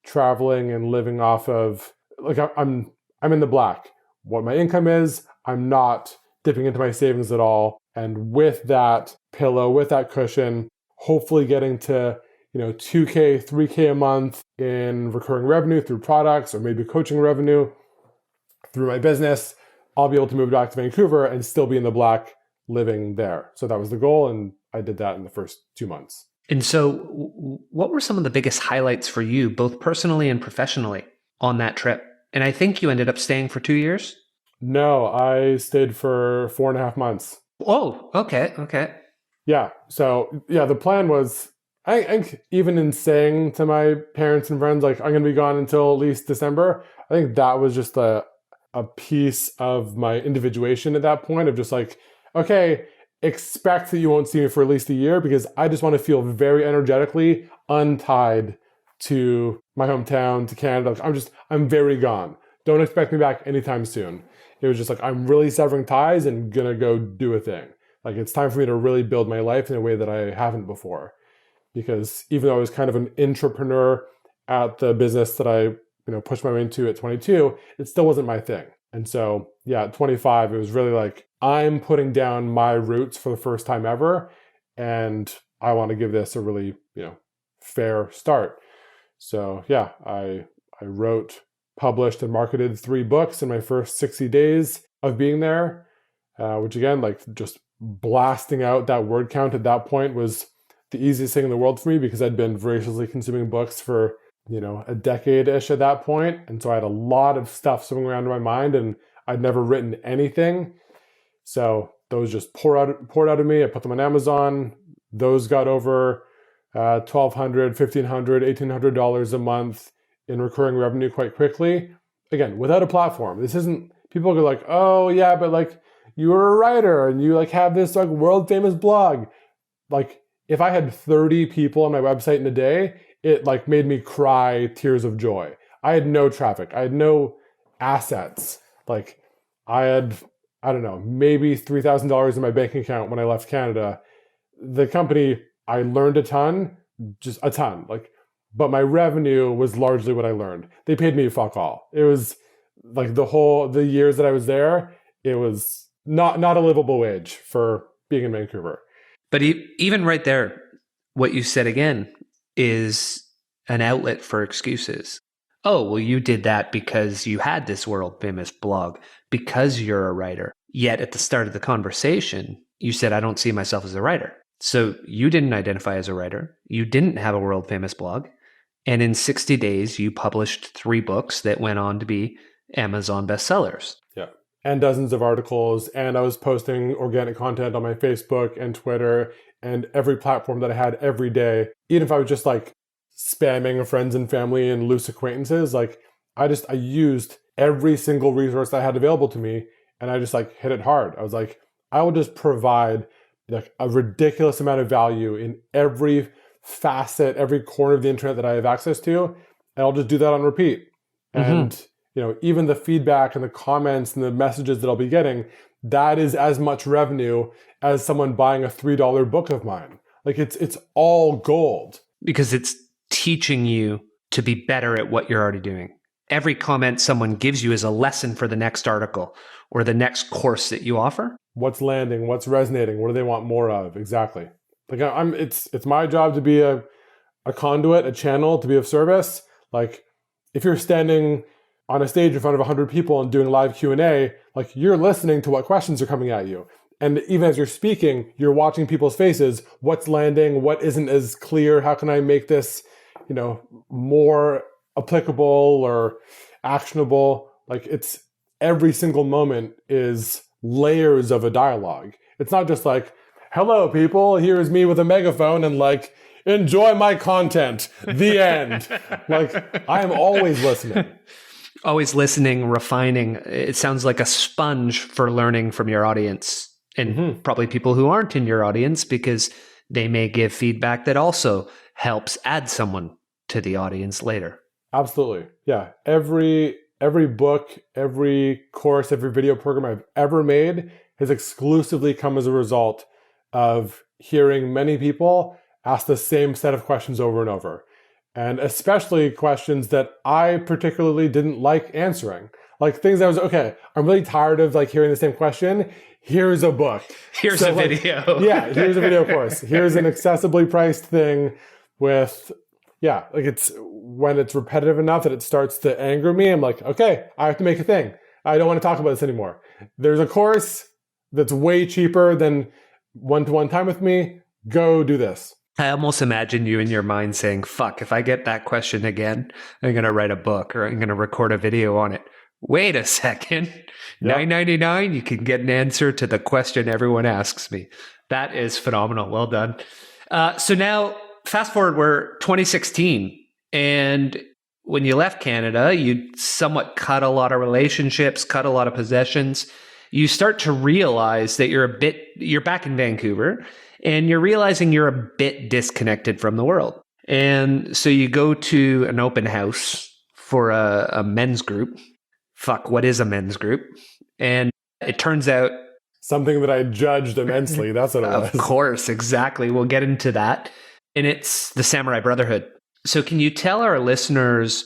traveling and living off of, like, I'm in the black. What my income is, I'm not dipping into my savings at all. And with that pillow, with that cushion, hopefully getting to, $2K, $3K a month in recurring revenue through products or maybe coaching revenue through my business, I'll be able to move back to Vancouver and still be in the black living there. So that was the goal. And I did that in the first 2 months. And so what were some of the biggest highlights for you, both personally and professionally, on that trip? And I think you ended up staying for 2 years? No, I stayed for 4.5 months. Oh, okay. Yeah. So yeah, the plan was, I think even in saying to my parents and friends, like, I'm going to be gone until at least December, I think that was just a piece of my individuation at that point of just like, okay, expect that you won't see me for at least a year because I just want to feel very energetically untied to my hometown, to Canada. I'm very gone. Don't expect me back anytime soon. It was just like, I'm really severing ties and gonna go do a thing. Like, it's time for me to really build my life in a way that I haven't before. Because even though I was kind of an entrepreneur at the business that I, pushed my way into at 22, it still wasn't my thing. And so, yeah, at 25, it was really like, I'm putting down my roots for the first time ever, and I want to give this a really, fair start. So yeah, I wrote, published, and marketed 3 books in my first 60 days of being there, which again, like just blasting out that word count at that point was the easiest thing in the world for me because I'd been voraciously consuming books for, a decade-ish at that point. And so I had a lot of stuff swimming around in my mind and I'd never written anything. So those just poured out of me. I put them on Amazon. Those got over $1,200, $1,500, $1,800 a month in recurring revenue quite quickly. Again, without a platform. This isn't, people go like, oh yeah, but like you were a writer and you like have this like world famous blog. Like if I had 30 people on my website in a day, it like made me cry tears of joy. I had no traffic. I had no assets. Like I had, I don't know, maybe $3,000 in my bank account when I left Canada. The company, I learned a ton, just a ton. Like, but my revenue was largely what I learned. They paid me fuck all. It was like the years that I was there, it was not a livable wage for being in Vancouver. But even right there, what you said again is an outlet for excuses. Oh, well, you did that because you had this world famous blog, because you're a writer. Yet at the start of the conversation, you said, I don't see myself as a writer. So you didn't identify as a writer. You didn't have a world famous blog. And in 60 days, you published 3 books that went on to be Amazon bestsellers. Yeah. And dozens of articles. And I was posting organic content on my Facebook and Twitter and every platform that I had every day. Even if I was just like spamming friends and family and loose acquaintances, like I used every single resource that I had available to me. And I just like hit it hard. I was like, I will just provide like a ridiculous amount of value in every facet, every corner of the internet that I have access to. And I'll just do that on repeat. And, even the feedback and the comments and the messages that I'll be getting, that is as much revenue as someone buying a $3 book of mine. Like it's all gold. Because it's teaching you to be better at what you're already doing. Every comment someone gives you is a lesson for the next article or the next course that you offer. What's landing? What's resonating? What do they want more of? Exactly. Like it's my job to be a conduit, a channel, to be of service. Like if you're standing on a stage in front of 100 people and doing live Q&A, like you're listening to what questions are coming at you. And even as you're speaking, you're watching people's faces. What's landing? What isn't as clear? How can I make this, more applicable or actionable? Like it's every single moment is layers of a dialogue. It's not just like, hello people, here's me with a megaphone and like, enjoy my content, the end. Like I am always listening. Always listening, refining. It sounds like a sponge for learning from your audience and probably people who aren't in your audience because they may give feedback that also helps add someone to the audience later. Absolutely. Yeah. Every book, every course, every video program I've ever made has exclusively come as a result of hearing many people ask the same set of questions over and over. And especially questions that I particularly didn't like answering. Like things I was, okay, I'm really tired of like hearing the same question. Here's a book. Here's a video. Yeah, here's a video course. Here's an accessibly priced thing with, like it's when it's repetitive enough that it starts to anger me. I'm like, okay, I have to make a thing. I don't want to talk about this anymore. There's a course that's way cheaper than one-to-one time with me. Go do this. I almost imagine you in your mind saying, fuck, if I get that question again, I'm going to write a book or I'm going to record a video on it. Wait a second. Yep. $9.99, you can get an answer to the question everyone asks me. That is phenomenal. Well done. So now, fast forward, we're 2016. And when you left Canada, you somewhat cut a lot of relationships, cut a lot of possessions. You start to realize that you're back in Vancouver. And you're realizing you're a bit disconnected from the world. And so you go to an open house for a men's group. Fuck, what is a men's group? And it turns out, Something that I judged immensely. That's what it of was. course, exactly. We'll get into that. And it's the Samurai Brotherhood. So can you tell our listeners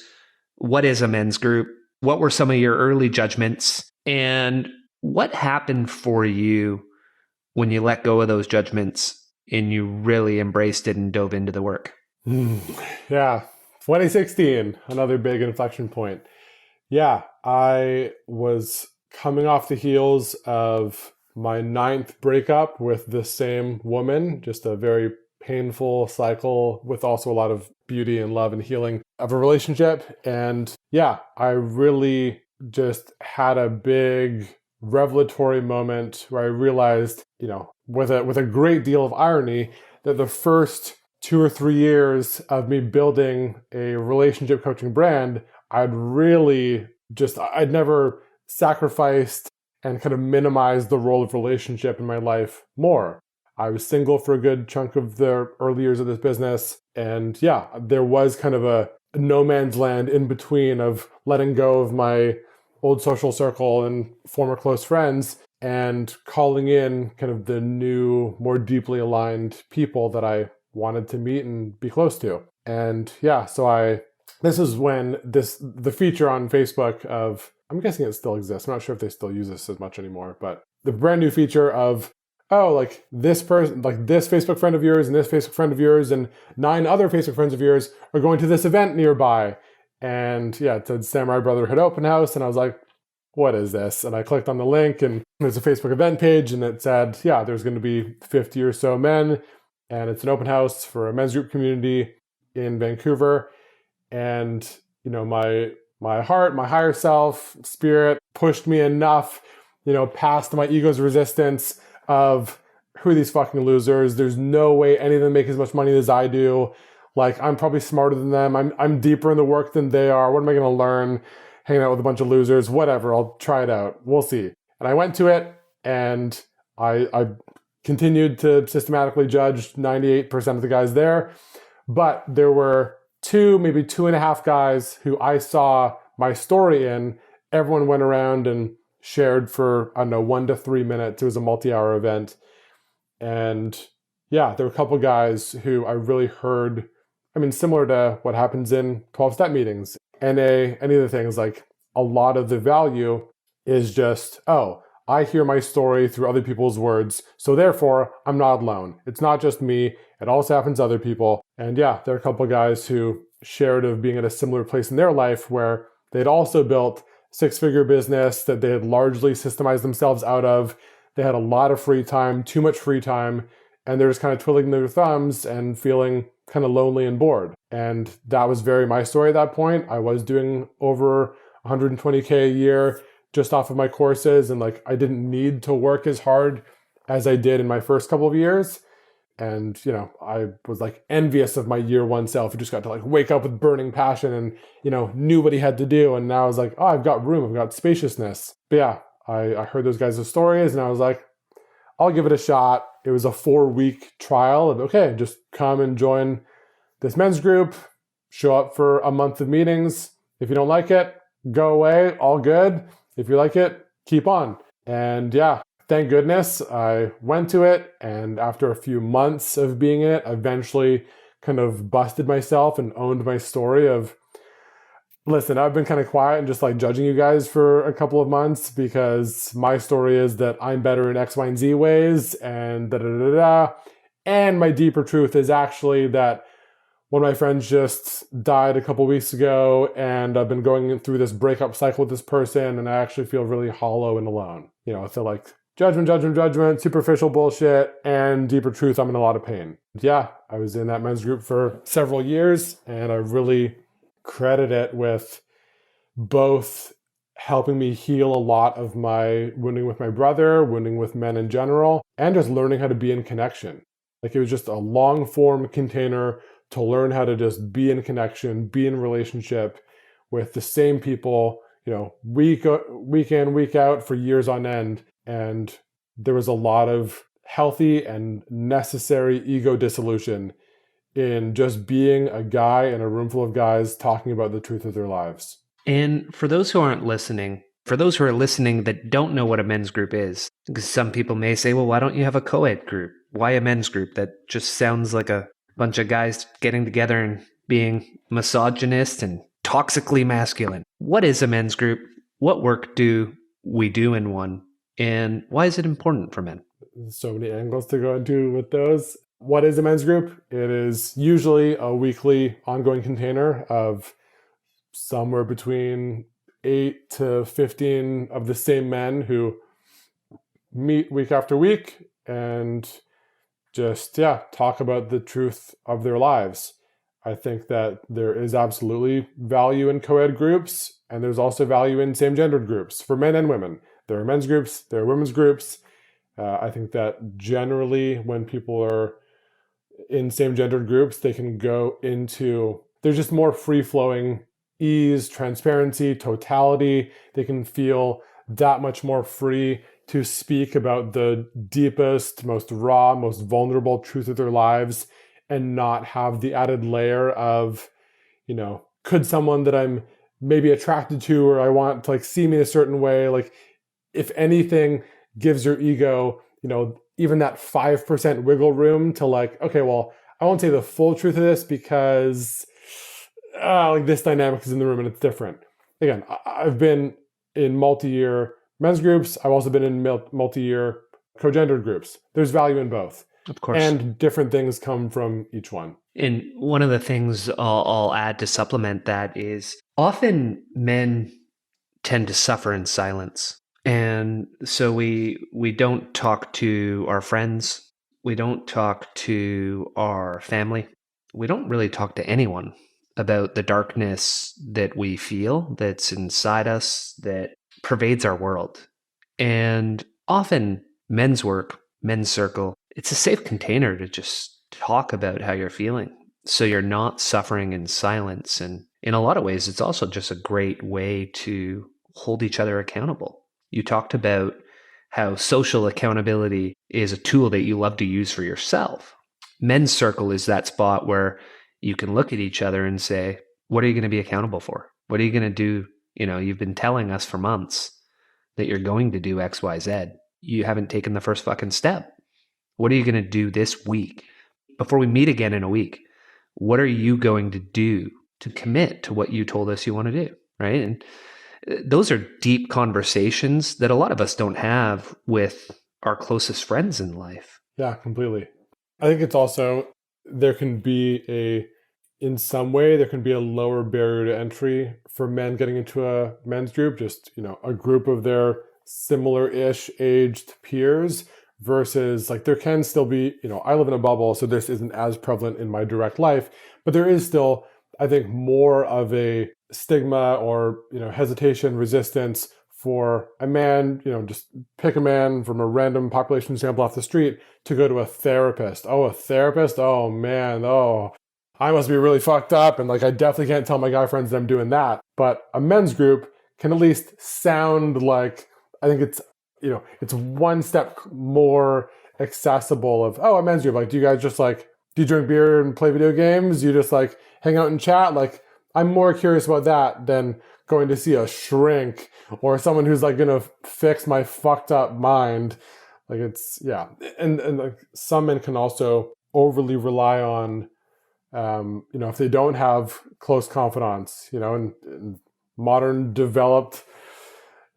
what is a men's group? What were some of your early judgments? And what happened for you when you let go of those judgments and you really embraced it and dove into the work? Yeah. 2016, another big inflection point. Yeah, I was coming off the heels of my 9th breakup with the same woman, just a very painful cycle with also a lot of beauty and love and healing of a relationship. And yeah, I really just had a big revelatory moment where I realized, with a great deal of irony, that the first 2 or 3 years of me building a relationship coaching brand, I'd never sacrificed and kind of minimized the role of relationship in my life more. I was single for a good chunk of the early years of this business. And yeah, there was kind of a no man's land in between of letting go of my old social circle and former close friends and calling in kind of the new, more deeply aligned people that I wanted to meet and be close to. And yeah, this is when the feature on Facebook of, I'm guessing it still exists. I'm not sure if they still use this as much anymore, but the brand new feature of, oh, like this person, like this Facebook friend of yours and this Facebook friend of yours and 9 other Facebook friends of yours are going to this event nearby. And yeah, it said Samurai Brotherhood Open House. And I was like, what is this? And I clicked on the link and there's a Facebook event page and it said, yeah, there's going to be 50 or so men. And it's an open house for a men's group community in Vancouver. And, my heart, my higher self, spirit pushed me enough, past my ego's resistance of who are these fucking losers? There's no way any of them make as much money as I do. Like, I'm probably smarter than them. I'm deeper in the work than they are. What am I going to learn? Hanging out with a bunch of losers, whatever. I'll try it out. We'll see. And I went to it and I continued to systematically judge 98% of the guys there. But there were 2, maybe 2.5 guys who I saw my story in. Everyone went around and shared for, I don't know, 1 to 3 minutes. It was a multi-hour event. And yeah, there were a couple guys who I really heard, similar to what happens in 12-step meetings. Any of the things, like a lot of the value is just, oh, I hear my story through other people's words, so therefore I'm not alone. It's not just me, it also happens to other people. And yeah, there are a couple of guys who shared of being at a similar place in their life where they'd also built 6-figure business that they had largely systemized themselves out of. They had a lot of free time, too much free time, and they're just kind of twiddling their thumbs and feeling kind of lonely and bored. And that was very my story at that point. I was doing over 120K a year just off of my courses, and like I didn't need to work as hard as I did in my first couple of years. And I was like envious of my year 1 self who just got to like wake up with burning passion and knew what he had to do. And now I was like, oh, I've got room, I've got spaciousness. But yeah, I heard those guys' stories and I was like, I'll give it a shot. It was a 4-week trial of, okay, just come and join this men's group, show up for a month of meetings. If you don't like it, go away, all good. If you like it, keep on. And yeah, thank goodness I went to it. And after a few months of being in it, I eventually kind of busted myself and owned my story of, listen, I've been kind of quiet and just like judging you guys for a couple of months because my story is that I'm better in X, Y, and Z ways and da da da da. And my deeper truth is actually that one of my friends just died a couple weeks ago and I've been going through this breakup cycle with this person and I actually feel really hollow and alone. I feel like judgment, superficial bullshit, and deeper truth, I'm in a lot of pain. Yeah, I was in that men's group for several years and I really credit it with both helping me heal a lot of my wounding with my brother, wounding with men in general, and just learning how to be in connection. Like it was just a long form container to learn how to just be in connection, be in relationship with the same people, week in, week out for years on end. And there was a lot of healthy and necessary ego dissolution in just being a guy in a room full of guys talking about the truth of their lives. And for those who aren't listening, for those who are listening that don't know what a men's group is, because some people may say, well, why don't you have a co-ed group? Why a men's group? That just sounds like a bunch of guys getting together and being misogynist and toxically masculine. What is a men's group? What work do we do in one? And why is it important for men? So many angles to go into with those. What is a men's group? It is usually a weekly ongoing container of somewhere between 8 to 15 of the same men who meet week after week and just, talk about the truth of their lives. I think that there is absolutely value in co-ed groups, and there's also value in same-gendered groups for men and women. There are men's groups, there are women's groups. I think that generally when people are in same-gendered groups, they can go into, there's just more free-flowing ease, transparency, totality. They can feel that much more free to speak about the deepest, most raw, most vulnerable truth of their lives and not have the added layer of, could someone that I'm maybe attracted to or I want to see me a certain way, if anything gives your ego, even that 5% wiggle room to okay, well, I won't say the full truth of this because this dynamic is in the room and it's different. Again, I've been in multi-year men's groups. I've also been in multi-year co-gendered groups. There's value in both. Of course. And different things come from each one. And one of the things I'll add to supplement that is often men tend to suffer in silence. And so we don't talk to our friends. We don't talk to our family. We don't really talk to anyone about the darkness that we feel that's inside us, that pervades our world. And often men's work, men's circle, it's a safe container to just talk about how you're feeling. So you're not suffering in silence. And in a lot of ways, it's also just a great way to hold each other accountable. You talked about how social accountability is a tool that you love to use for yourself. Men's circle is that spot where you can look at each other and say, what are you going to be accountable for? What are you going to do? You've been telling us for months that you're going to do X, Y, Z. You haven't taken the first fucking step. What are you going to do this week? Before we meet again in a week, what are you going to do to commit to what you told us you want to do? Right? And those are deep conversations that a lot of us don't have with our closest friends in life. Yeah, completely. I think it's also, in some way, there can be a lower barrier to entry for men getting into a men's group, just, a group of their similar-ish aged peers versus there can still be, I live in a bubble, so this isn't as prevalent in my direct life, but there is still, I think, more of a stigma or, hesitation, resistance for a man, just pick a man from a random population sample off the street to go to a therapist. Oh, a therapist? Oh, man. Oh, I must be really fucked up. And I definitely can't tell my guy friends that I'm doing that. But a men's group can at least sound like, I think it's, it's one step more accessible of, oh, a men's group. Do you guys just do you drink beer and play video games? You just hang out and chat? I'm more curious about that than going to see a shrink or someone who's going to fix my fucked up mind. It's, yeah. And some men can also overly rely on, if they don't have close confidants, in modern developed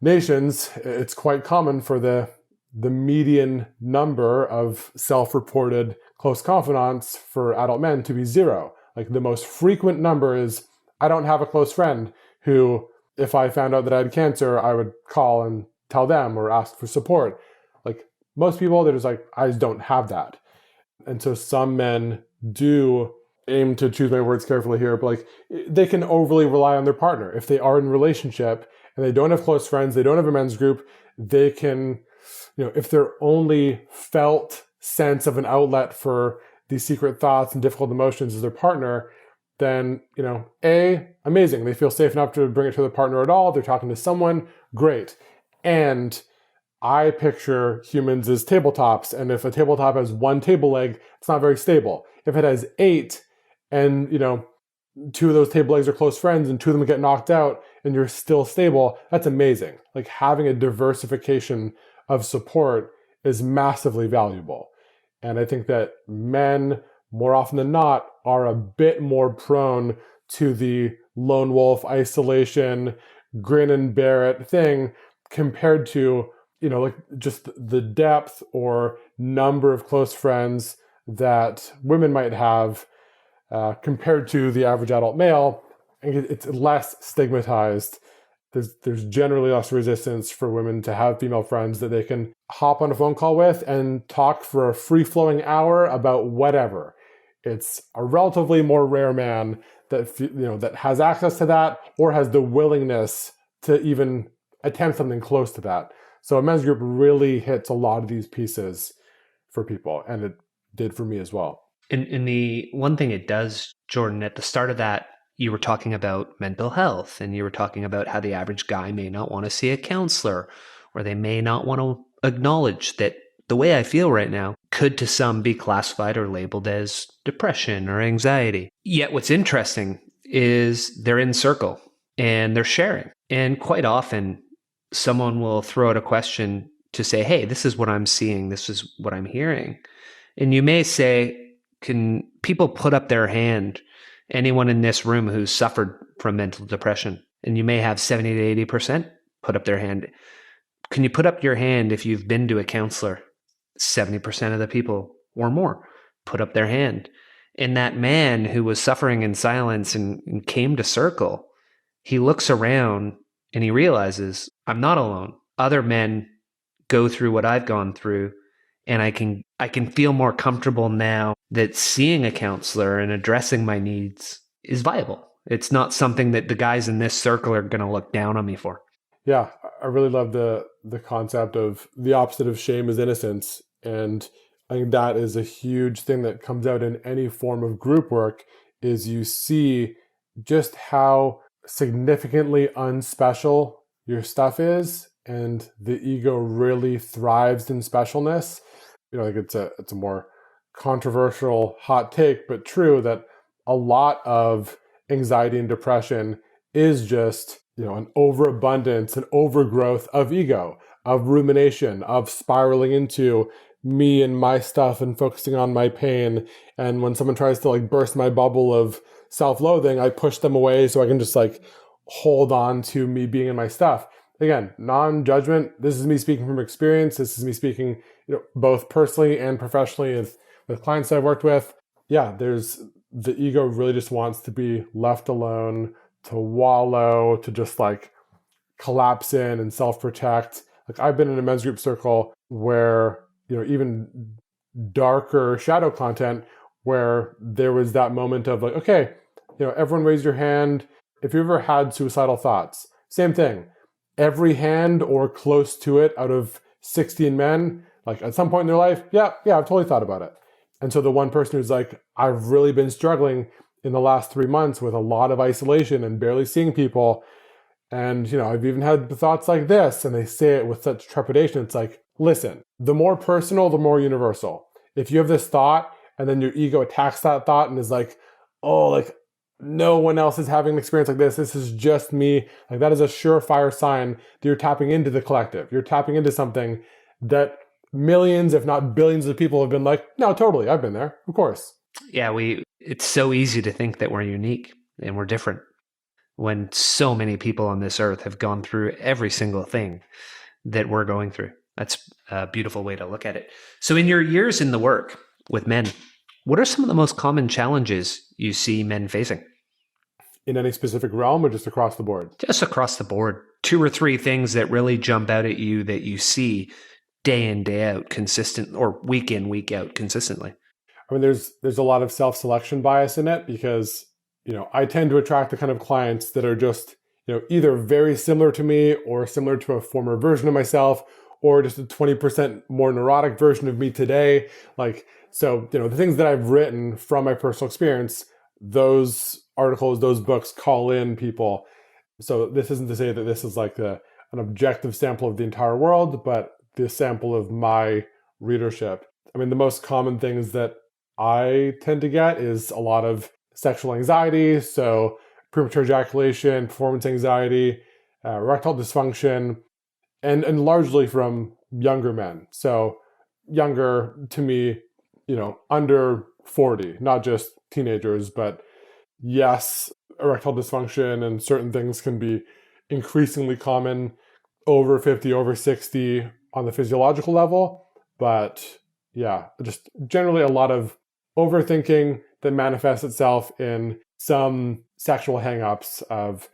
nations, it's quite common for the median number of self-reported close confidants for adult men to be 0. The most frequent number is, I don't have a close friend who, if I found out that I had cancer, I would call and tell them or ask for support. Most people, they're just I just don't have that. And so some men do aim to choose my words carefully here, but they can overly rely on their partner. If they are in a relationship and they don't have close friends, they don't have a men's group, they can, if their only felt sense of an outlet for these secret thoughts and difficult emotions is their partner, then, amazing. They feel safe enough to bring it to their partner at all. They're talking to someone, great. And I picture humans as tabletops. And if a tabletop has one table leg, it's not very stable. If it has 8, and, two of those table legs are close friends and two of them get knocked out and you're still stable, that's amazing. Like having a diversification of support is massively valuable. And I think that men, more often than not, are a bit more prone to the lone wolf isolation, grin and bear it thing compared to, like just the depth or number of close friends that women might have compared to the average adult male. It's less stigmatized. There's generally less resistance for women to have female friends that they can hop on a phone call with and talk for a free-flowing hour about whatever. It's a relatively more rare man that that has access to that or has the willingness to even attempt something close to that. So a men's group really hits a lot of these pieces for people, and it did for me as well. And the one thing it does, Jordan, at the start of that, you were talking about mental health, and you were talking about how the average guy may not want to see a counselor, or they may not want to acknowledge that the way I feel right now could to some be classified or labeled as depression or anxiety. Yet what's interesting is they're in circle and they're sharing. And quite often someone will throw out a question to say, hey, this is what I'm seeing. This is what I'm hearing. And you may say, can people put up their hand, anyone in this room who's suffered from mental depression? And you may have 70 to 80% put up their hand. Can you put up your hand if you've been to a counselor? 70% of the people or more put up their hand. And that man who was suffering in silence and came to circle, he looks around and he realizes, I'm not alone. Other men go through what I've gone through, and I can feel more comfortable now that seeing a counselor and addressing my needs is viable. It's not something that the guys in this circle are going to look down on me for. Yeah, I really love the concept of the opposite of shame is innocence. And I think that is a huge thing that comes out in any form of group work is you see just how significantly unspecial your stuff is, and the ego really thrives in specialness. Like it's a more controversial hot take, but true, that a lot of anxiety and depression is just an overabundance, an overgrowth of ego, of rumination, of spiraling into me and my stuff and focusing on my pain. And when someone tries to like burst my bubble of self-loathing, I push them away so I can just like hold on to me being in my stuff. Again, non-judgment. This is me speaking from experience. This is me speaking, both personally and professionally with clients I've worked with. Yeah, there's the ego really just wants to be left alone, to wallow, to just like collapse in and self-protect. Like I've been in a men's group circle where, even darker shadow content where there was that moment of like, okay, everyone raise your hand. If you ever had suicidal thoughts, same thing. Every hand or close to it out of 16 men, like at some point in their life, yeah, I've totally thought about it. And so the one person who's like, I've really been struggling in the last 3 months with a lot of isolation and barely seeing people. And, I've even had thoughts like this, and they say it with such trepidation. It's like, listen, the more personal, the more universal. If you have this thought and then your ego attacks that thought and is like, oh, like no one else is having an experience like this. This is just me. Like that is a surefire sign that you're tapping into the collective. You're tapping into something that millions, if not billions of people have been like, no, totally. I've been there. Of course. Yeah, it's so easy to think that we're unique and we're different when so many people on this earth have gone through every single thing that we're going through. That's a beautiful way to look at it. So in your years in the work with men, what are some of the most common challenges you see men facing? In any specific realm or just across the board? Just across the board. 2 or 3 things that really jump out at you that you see day in, day out, consistent, or week in, week out, consistently. I mean, there's a lot of self-selection bias in it because, I tend to attract the kind of clients that are just, either very similar to me or similar to a former version of myself, or just a 20% more neurotic version of me today. Like, so, the things that I've written from my personal experience, those articles, those books call in people. So this isn't to say that this is like an objective sample of the entire world, but the sample of my readership. I mean, the most common things that I tend to get is a lot of sexual anxiety, so premature ejaculation, performance anxiety, erectile dysfunction, and largely from younger men. So younger to me, under 40, not just teenagers, but yes, erectile dysfunction and certain things can be increasingly common over 50, over 60 on the physiological level. But yeah, just generally a lot of overthinking that manifests itself in some sexual hangups of,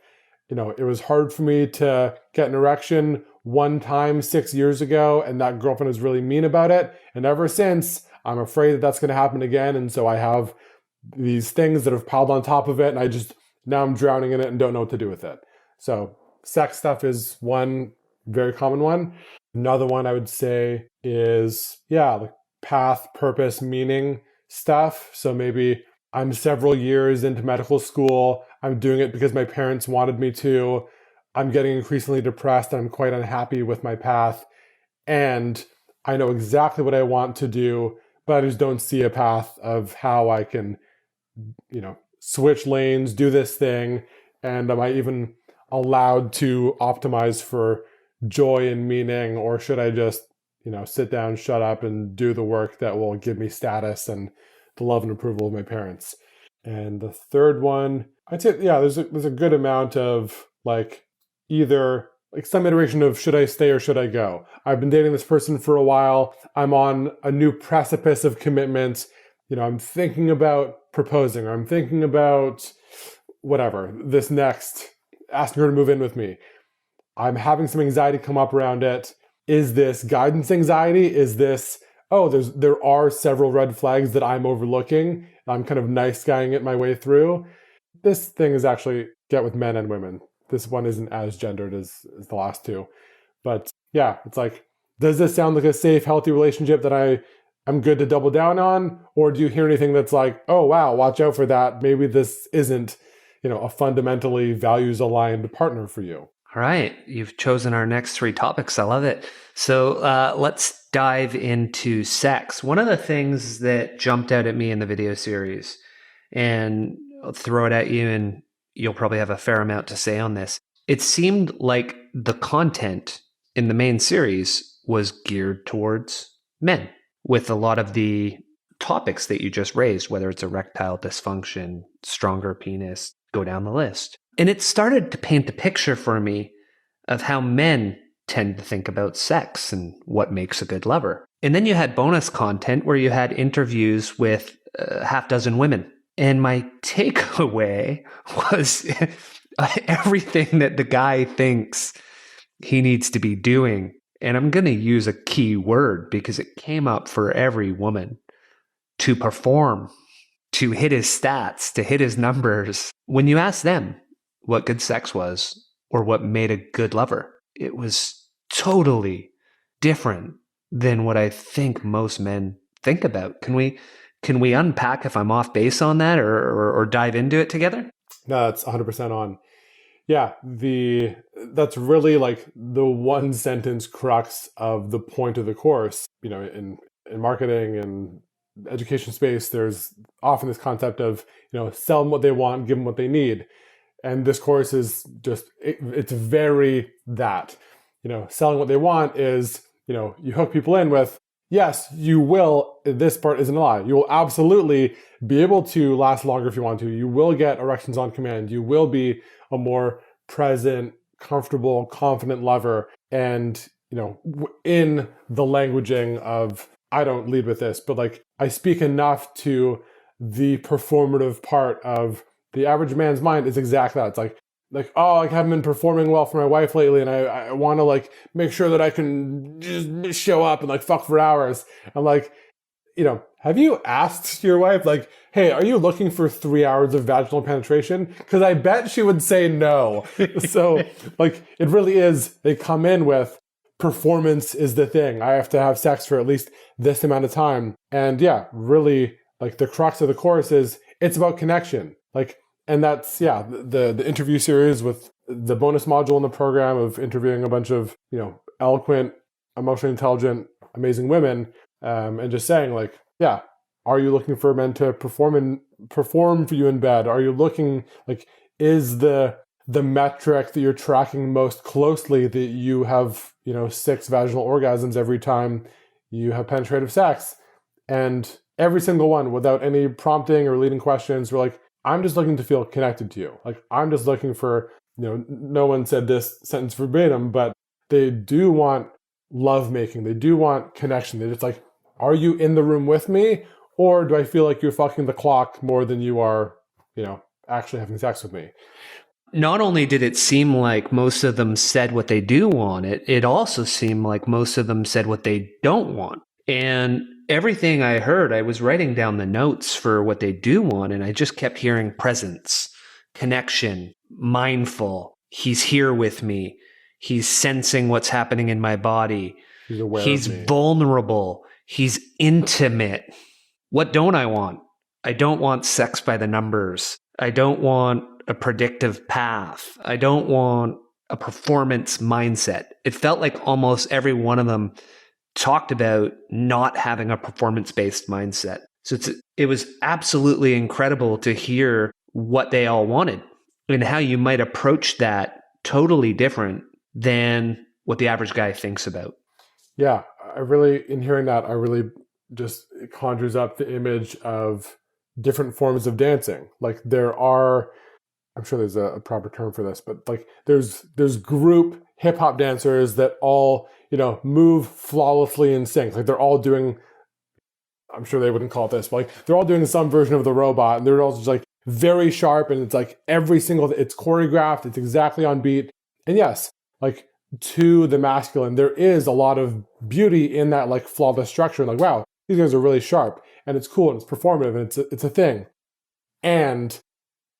it was hard for me to get an erection one time 6 years ago, and that girlfriend was really mean about it. And ever since, I'm afraid that that's going to happen again. And so I have these things that have piled on top of it, and now I'm drowning in it and don't know what to do with it. So sex stuff is one very common one. Another one I would say is, like path, purpose, meaning stuff. So maybe I'm several years into medical school. I'm doing it because my parents wanted me to. I'm getting increasingly depressed and I'm quite unhappy with my path. And I know exactly what I want to do, but I just don't see a path of how I can, switch lanes, do this thing. And am I even allowed to optimize for joy and meaning, or should I just, sit down, shut up, and do the work that will give me status and the love and approval of my parents? And the third one, I'd say, there's a good amount of either some iteration of should I stay or should I go? I've been dating this person for a while. I'm on a new precipice of commitment. I'm thinking about proposing, or I'm thinking about whatever, this next, asking her to move in with me. I'm having some anxiety come up around it. Is this guidance anxiety? Is this, there are several red flags that I'm overlooking. I'm kind of nice guying it my way through. This thing is actually get with men and women. This one isn't as gendered as the last two. But yeah, it's does this sound like a safe, healthy relationship that I'm good to double down on? Or do you hear anything that's oh, wow, watch out for that. Maybe this isn't, a fundamentally values-aligned partner for you. All right. You've chosen our next three topics. I love it. So let's dive into sex. One of the things that jumped out at me in the video series, and I'll throw it at you and you'll probably have a fair amount to say on this. It seemed like the content in the main series was geared towards men, with a lot of the topics that you just raised, whether it's erectile dysfunction, stronger penis, go down the list. And it started to paint a picture for me of how men tend to think about sex and what makes a good lover. And then you had bonus content where you had interviews with a half dozen women. And my takeaway was everything that the guy thinks he needs to be doing. And I'm going to use a key word because it came up for every woman: to perform, to hit his stats, to hit his numbers. When you ask them what good sex was or what made a good lover, it was totally different than what I think most men think about. Can we unpack if I'm off base on that, or dive into it together? No, that's 100% on. Yeah, that's really the one sentence crux of the point of the course. In marketing and education space, there's often this concept of, sell them what they want, give them what they need. And this course is just, it's very that, selling what they want is, you hook people in with, yes, you will, this part isn't a lie. You will absolutely be able to last longer if you want to. You will get erections on command. You will be a more present, comfortable, confident lover. And, in the languaging of, I don't lead with this, but I speak enough to the performative part of the average man's mind is exactly that. It's I haven't been performing well for my wife lately, and I want to make sure that I can just show up and fuck for hours. I'm have you asked your wife, hey, are you looking for 3 hours of vaginal penetration? Because I bet she would say no. So it really is, they come in with performance is the thing. I have to have sex for at least this amount of time. And yeah, really the crux of the course is it's about connection. And that's, the interview series with the bonus module in the program of interviewing a bunch of, eloquent, emotionally intelligent, amazing women, and just saying Are you looking for men to perform for you in bed? Are you looking like, is the metric that you're tracking most closely that you have, 6 vaginal orgasms every time you have penetrative sex? And every single one, without any prompting or leading questions, we're like, I'm just looking to feel connected to you. Like, I'm just looking for, no one said this sentence verbatim, but they do want love making. They do want connection. They're just like, are you in the room with me? Or do I feel like you're fucking the clock more than you are, actually having sex with me? Not only did it seem like most of them said what they do want, it also seemed like most of them said what they don't want. And everything I heard, I was writing down the notes for what they do want, and I just kept hearing presence, connection, mindful. He's here with me. He's sensing what's happening in my body. He's aware He's of me. vulnerable. He's intimate. What don't I want? I don't want sex by the numbers. I don't want a predictive path. I don't want a performance mindset. It felt like almost every one of them talked about not having a performance-based mindset. So it was absolutely incredible to hear what they all wanted and how you might approach that totally different than what the average guy thinks about. Yeah, in hearing that, I really just, it conjures up the image of different forms of dancing. Like there are, I'm sure there's a proper term for this, but like there's group hip hop dancers that all, move flawlessly in sync. Like they're all doing, I'm sure they wouldn't call it this, but like they're all doing some version of the robot, and they're all just like very sharp, and it's like it's choreographed, it's exactly on beat. And yes, like to the masculine, there is a lot of beauty in that like flawless structure. Like, wow, these guys are really sharp, and it's cool, and it's performative, and it's a thing. And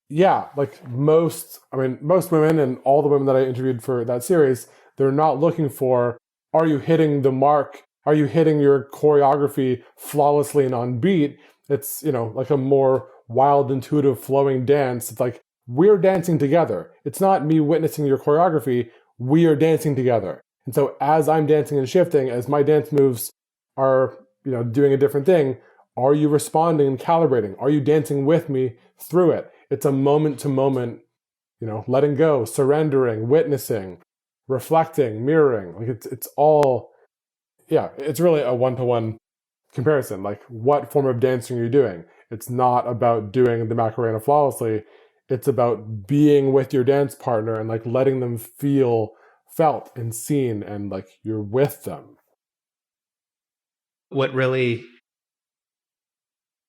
yeah, like most women and all the women that I interviewed for that series, they're not looking for, are you hitting the mark? Are you hitting your choreography flawlessly and on beat? It's, like a more wild, intuitive, flowing dance. It's like, we're dancing together. It's not me witnessing your choreography. We are dancing together. And so as I'm dancing and shifting, as my dance moves are, doing a different thing, are you responding and calibrating? Are you dancing with me through it? It's a moment to moment, letting go, surrendering, witnessing, reflecting, mirroring. Like it's all, yeah, it's really a one-to-one comparison. Like, what form of dancing are you doing? It's not about doing the Macarena flawlessly. It's about being with your dance partner and like letting them feel felt and seen, and like you're with them. What really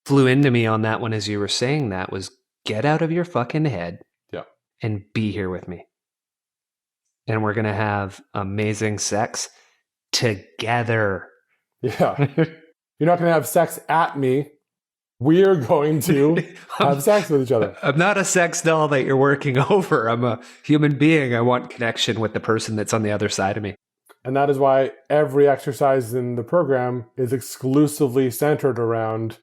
flew into me on that one as you were saying that was, get out of your fucking head, yeah, and be here with me. And we're going to have amazing sex together. Yeah. You're not going to have sex at me. We're going to have sex with each other. I'm not a sex doll that you're working over. I'm a human being. I want connection with the person that's on the other side of me. And that is why every exercise in the program is exclusively centered around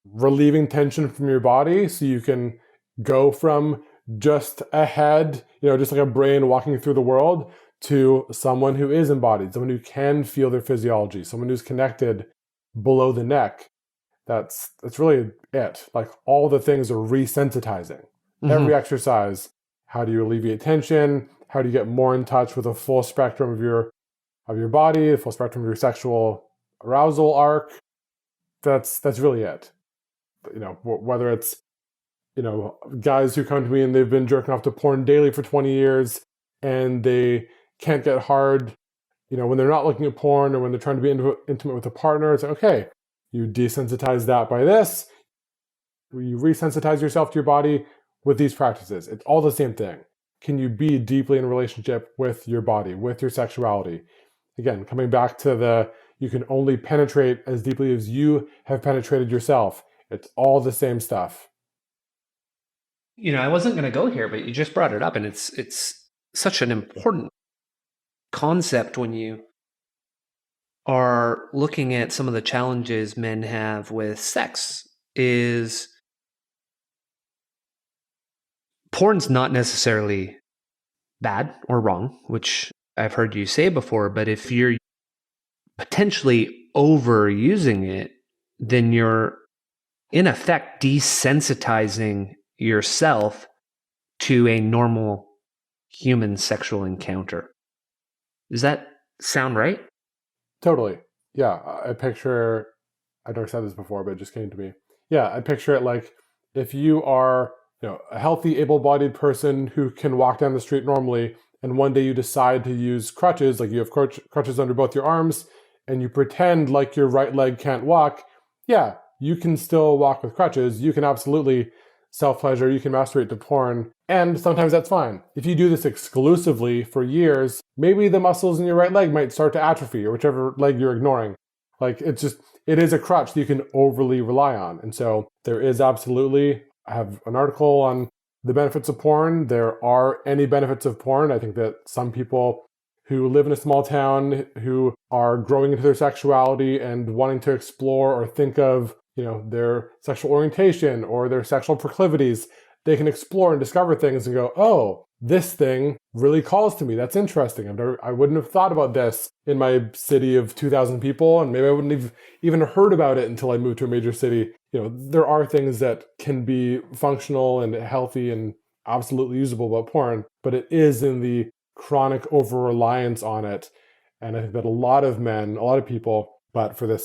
relieving tension from your body, so you can go from just a head, just like a brain walking through the world, to someone who is embodied, someone who can feel their physiology, someone who's connected below the neck. That's really it. Like, all the things are resensitizing. Mm-hmm. Every exercise, how do you alleviate tension? How do you get more in touch with a full spectrum of your body, a full spectrum of your sexual arousal arc? That's really it. Whether it's, guys who come to me and they've been jerking off to porn daily for 20 years and they can't get hard, when they're not looking at porn, or when they're trying to be intimate with a partner. It's like, okay, you desensitize that by this. You resensitize yourself to your body with these practices. It's all the same thing. Can you be deeply in a relationship with your body, with your sexuality? Again, coming back to you can only penetrate as deeply as you have penetrated yourself. It's all the same stuff. I wasn't going to go here, but you just brought it up, and it's such an important concept when you are looking at some of the challenges men have with sex. Is porn's not necessarily bad or wrong, which I've heard you say before, but if you're potentially overusing it, then you're in effect desensitizing yourself to a normal human sexual encounter. Does that sound right? Totally. Yeah. I never said this before, but it just came to me. Yeah. I picture it like if you are, a healthy, able bodied person who can walk down the street normally, and one day you decide to use crutches, like you have crutches under both your arms, and you pretend like your right leg can't walk, yeah, you can still walk with crutches. You can absolutely self pleasure, you can masturbate to porn, and sometimes that's fine. If you do this exclusively for years, maybe the muscles in your right leg might start to atrophy, or whichever leg you're ignoring. Like it is a crutch that you can overly rely on. And so there is absolutely, I have an article on the benefits of porn. There are any benefits of porn. I think that some people who live in a small town who are growing into their sexuality and wanting to explore or think of, their sexual orientation or their sexual proclivities, they can explore and discover things and go, oh, this thing really calls to me. That's interesting. I wouldn't have thought about this in my city of 2,000 people, and maybe I wouldn't have even heard about it until I moved to a major city. There are things that can be functional and healthy and absolutely usable about porn, but it is in the chronic over-reliance on it. And I think that a lot of men, a lot of people, but for the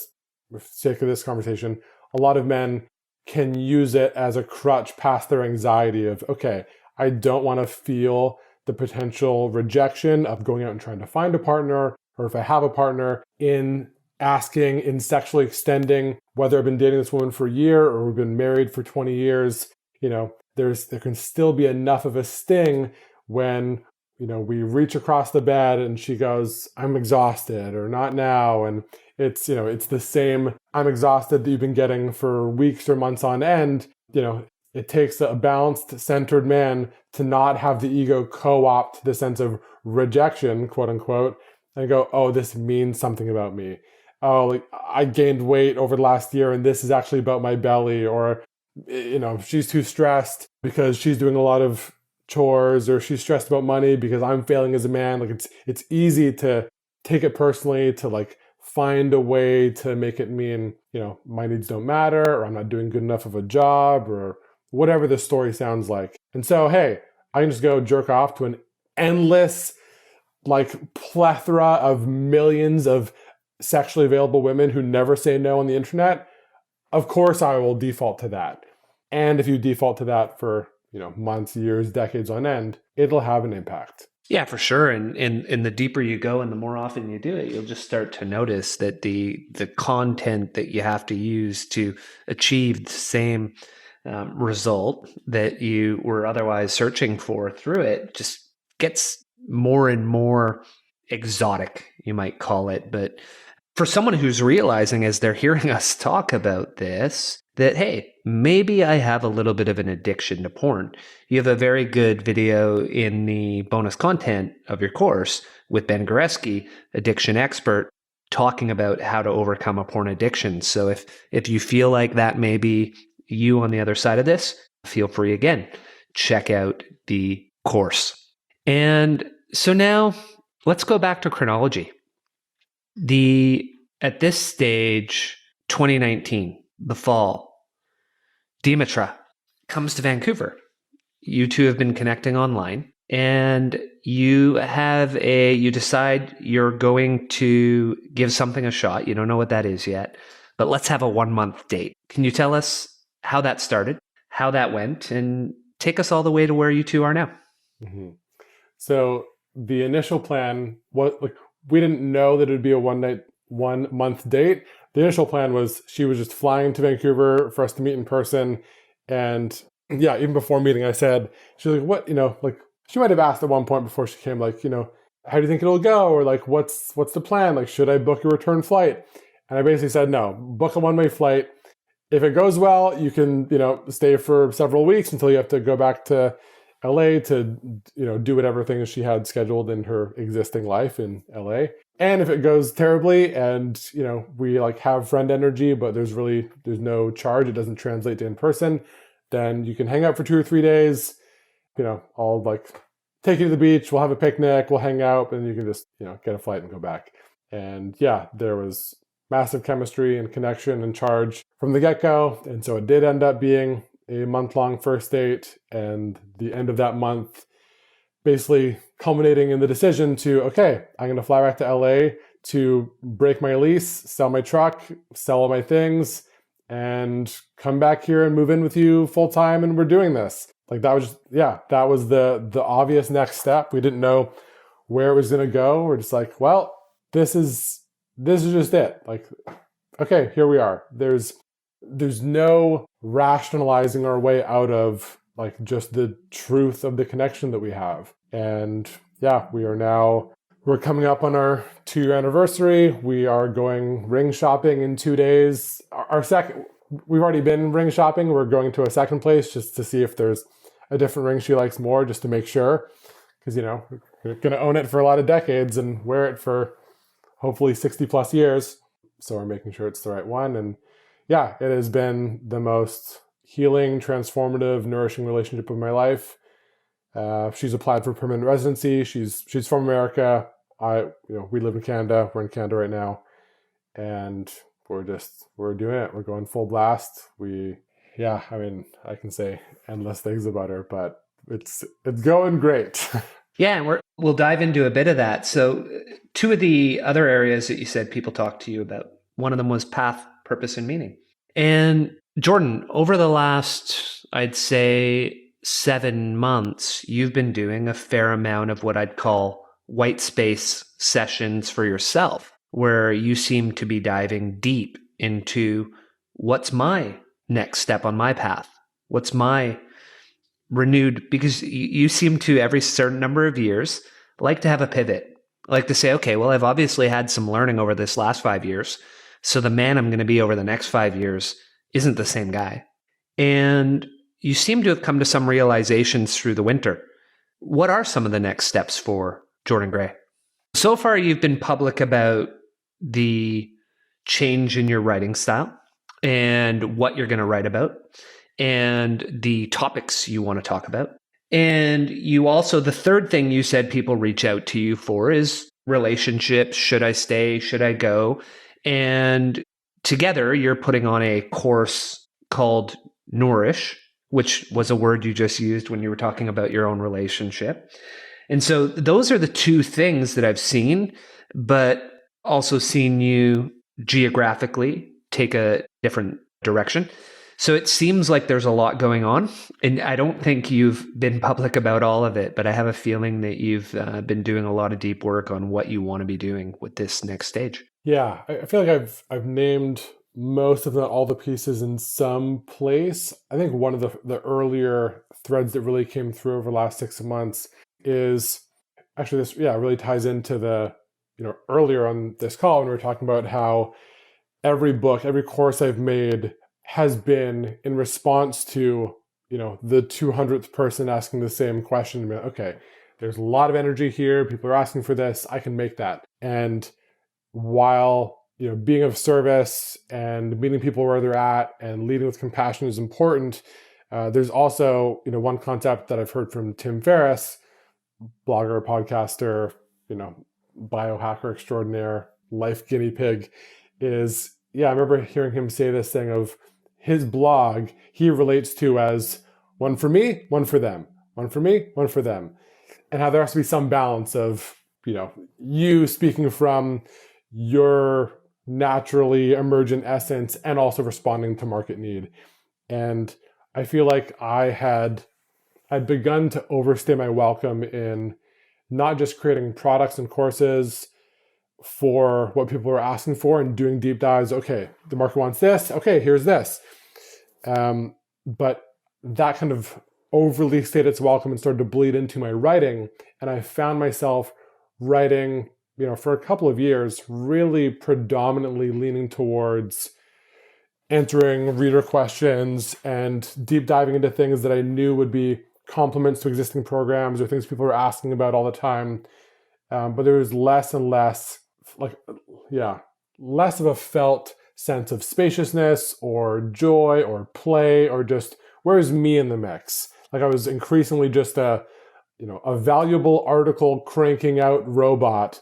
sake of this conversation, a lot of men can use it as a crutch past their anxiety of, okay, I don't want to feel the potential rejection of going out and trying to find a partner, or if I have a partner, in asking, in sexually extending, whether I've been dating this woman for a year or we've been married for 20 years, there can still be enough of a sting when, we reach across the bed and she goes, I'm exhausted, or not now. And it's the same I'm exhausted that you've been getting for weeks or months on end. It takes a balanced, centered man to not have the ego co-opt the sense of rejection, quote unquote, and go, oh, this means something about me. Oh, like I gained weight over the last year and this is actually about my belly. Or, she's too stressed because she's doing a lot of chores, or she's stressed about money because I'm failing as a man. Like it's easy to take it personally, to like find a way to make it mean, my needs don't matter, or I'm not doing good enough of a job, or whatever the story sounds like. And so, hey, I can just go jerk off to an endless, like, plethora of millions of sexually available women who never say no on the internet. Of course, I will default to that. And if you default to that for, months, years, decades on end, it'll have an impact. Yeah, for sure. And the deeper you go and the more often you do it, you'll just start to notice that the content that you have to use to achieve the same result that you were otherwise searching for through it just gets more and more exotic, you might call it. But for someone who's realizing as they're hearing us talk about this, that, hey, maybe I have a little bit of an addiction to porn. You have a very good video in the bonus content of your course with Ben Goreski, addiction expert, talking about how to overcome a porn addiction. So if you feel like that may be you on the other side of this, feel free again, check out the course. And so now let's go back to chronology. At this stage, 2019, the fall, Dimitra comes to Vancouver. You two have been connecting online, and you decide you're going to give something a shot. You don't know what that is yet, but let's have a 1-month date. Can you tell us how that started, how that went, and take us all the way to where you two are now? Mm-hmm. So the initial plan was, like, we didn't know that it would be a 1-month date. The initial plan was she was just flying to Vancouver for us to meet in person. And yeah, even before meeting, I said, she's like, what, like, she might have asked at one point before she came, like, how do you think it'll go? Or like, what's the plan? Like, should I book a return flight? And I basically said, no, book a one-way flight. If it goes well, you can, stay for several weeks until you have to go back to LA to, do whatever things she had scheduled in her existing life in LA. And if it goes terribly and, we like have friend energy, but there's no charge, it doesn't translate to in person, then you can hang out for 2 or 3 days. I'll like take you to the beach, we'll have a picnic, we'll hang out, and you can just, get a flight and go back. And yeah, there was massive chemistry and connection and charge from the get-go. And so it did end up being a month-long first date, and the end of that month basically culminating in the decision to, okay, I'm going to fly back to LA to break my lease, sell my truck, sell all my things, and come back here and move in with you full time. And we're doing this. Like that was, that was the obvious next step. We didn't know where it was going to go. We're just like, well, this is just it. Like, okay, here we are. There's no rationalizing our way out of like just the truth of the connection that we have. And we're coming up on our 2-year anniversary. We are going ring shopping in 2 days. We've already been ring shopping. We're going to a second place just to see if there's a different ring she likes more, just to make sure. Because, we're going to own it for a lot of decades and wear it for hopefully 60 plus years. So we're making sure it's the right one. And it has been the most healing, transformative, nourishing relationship of my life. She's applied for permanent residency. She's from America. We live in Canada. We're in Canada right now, and we're doing it. We're going full blast. I can say endless things about her, but it's going great. Yeah, and we'll dive into a bit of that. So 2 of the other areas that you said people talk to you about, one of them was path, purpose, and meaning. And Jordan, over the last, I'd say 7 months, you've been doing a fair amount of what I'd call white space sessions for yourself, where you seem to be diving deep into what's my next step on my path? What's my renewed, because you seem to every certain number of years like to have a pivot, like to say, okay, well, I've obviously had some learning over this last 5 years. So the man I'm going to be over the next 5 years isn't the same guy. And you seem to have come to some realizations through the winter. What are some of the next steps for Jordan Gray? So far, you've been public about the change in your writing style and what you're going to write about and the topics you want to talk about. And you also, the third thing you said people reach out to you for is relationships. Should I stay? Should I go? And together, you're putting on a course called Nourish, which was a word you just used when you were talking about your own relationship. And so those are the 2 things that I've seen, but also seen you geographically take a different direction. So it seems like there's a lot going on, and I don't think you've been public about all of it, but I have a feeling that you've been doing a lot of deep work on what you want to be doing with this next stage. Yeah, I feel like I've named most, if not all, the pieces in some place. I think one of the earlier threads that really came through over the last 6 months is actually this, really ties into the, earlier on this call when we were talking about how every book, every course I've made has been in response to, the 200th person asking the same question. Okay, there's a lot of energy here. People are asking for this. I can make that. And while, being of service and meeting people where they're at and leading with compassion is important, there's also, one concept that I've heard from Tim Ferriss, blogger, podcaster, biohacker extraordinaire, life guinea pig, is, I remember hearing him say this thing of his blog, he relates to as one for me, one for them, one for me, one for them. And how there has to be some balance of, you speaking from your naturally emergent essence and also responding to market need. And I feel like I'd begun to overstay my welcome in not just creating products and courses for what people are asking for and doing deep dives. Okay, the market wants this. Okay, here's this. But that kind of overly stayed its welcome and started to bleed into my writing. And I found myself writing, for a couple of years, really predominantly leaning towards answering reader questions and deep diving into things that I knew would be complements to existing programs or things people were asking about all the time. But there was less and less, less of a felt sense of spaciousness or joy or play or just where's me in the mix. Like I was increasingly just a valuable article cranking out robot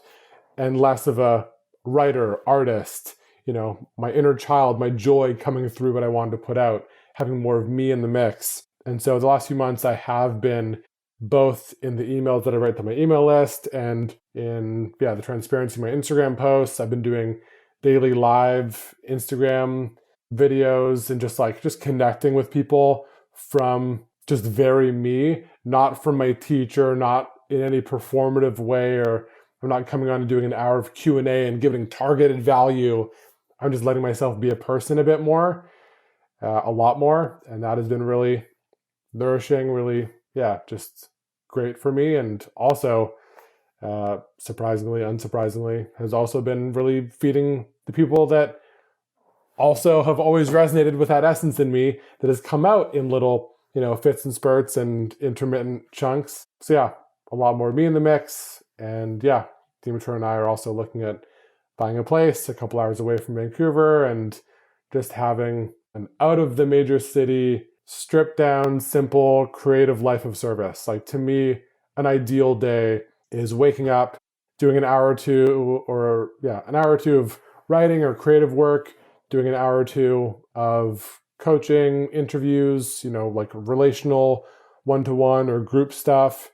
and less of a writer, artist, my inner child, my joy coming through what I wanted to put out, having more of me in the mix. And so the last few months I have been both in the emails that I write to my email list and in the transparency of my Instagram posts. I've been doing daily live Instagram videos and just connecting with people from just very me, not from my teacher, not in any performative way, or I'm not coming on and doing an hour of Q&A and giving targeted value. I'm just letting myself be a person a bit more, a lot more. And that has been really nourishing, really, just great for me. And also, surprisingly, unsurprisingly, has also been really feeding the people that also have always resonated with that essence in me that has come out in little, fits and spurts and intermittent chunks. So a lot more me in the mix. And Demetra and I are also looking at buying a place a couple hours away from Vancouver and just having an out of the major city, stripped down, simple, creative life of service. Like, to me, an ideal day is waking up, doing an hour or two of writing or creative work, doing an hour or two of coaching, interviews, like relational one-to-one or group stuff.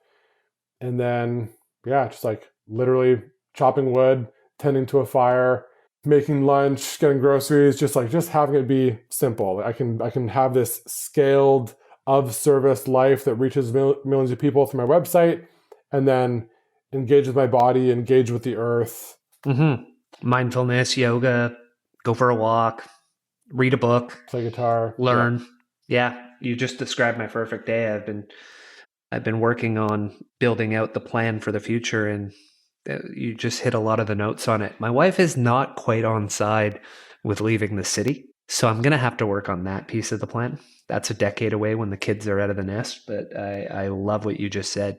And then, just like literally chopping wood, tending to a fire, making lunch, getting groceries, just having it be simple. I can have this scaled of service life that reaches millions of people through my website, and then engage with my body, engage with the earth. Mm-hmm. Mindfulness, yoga, go for a walk, read a book, play guitar, learn. Yeah, you just described my perfect day. I've been working on building out the plan for the future, and you just hit a lot of the notes on it. My wife is not quite on side with leaving the city, so I'm going to have to work on that piece of the plan. That's a decade away when the kids are out of the nest, but I love what you just said.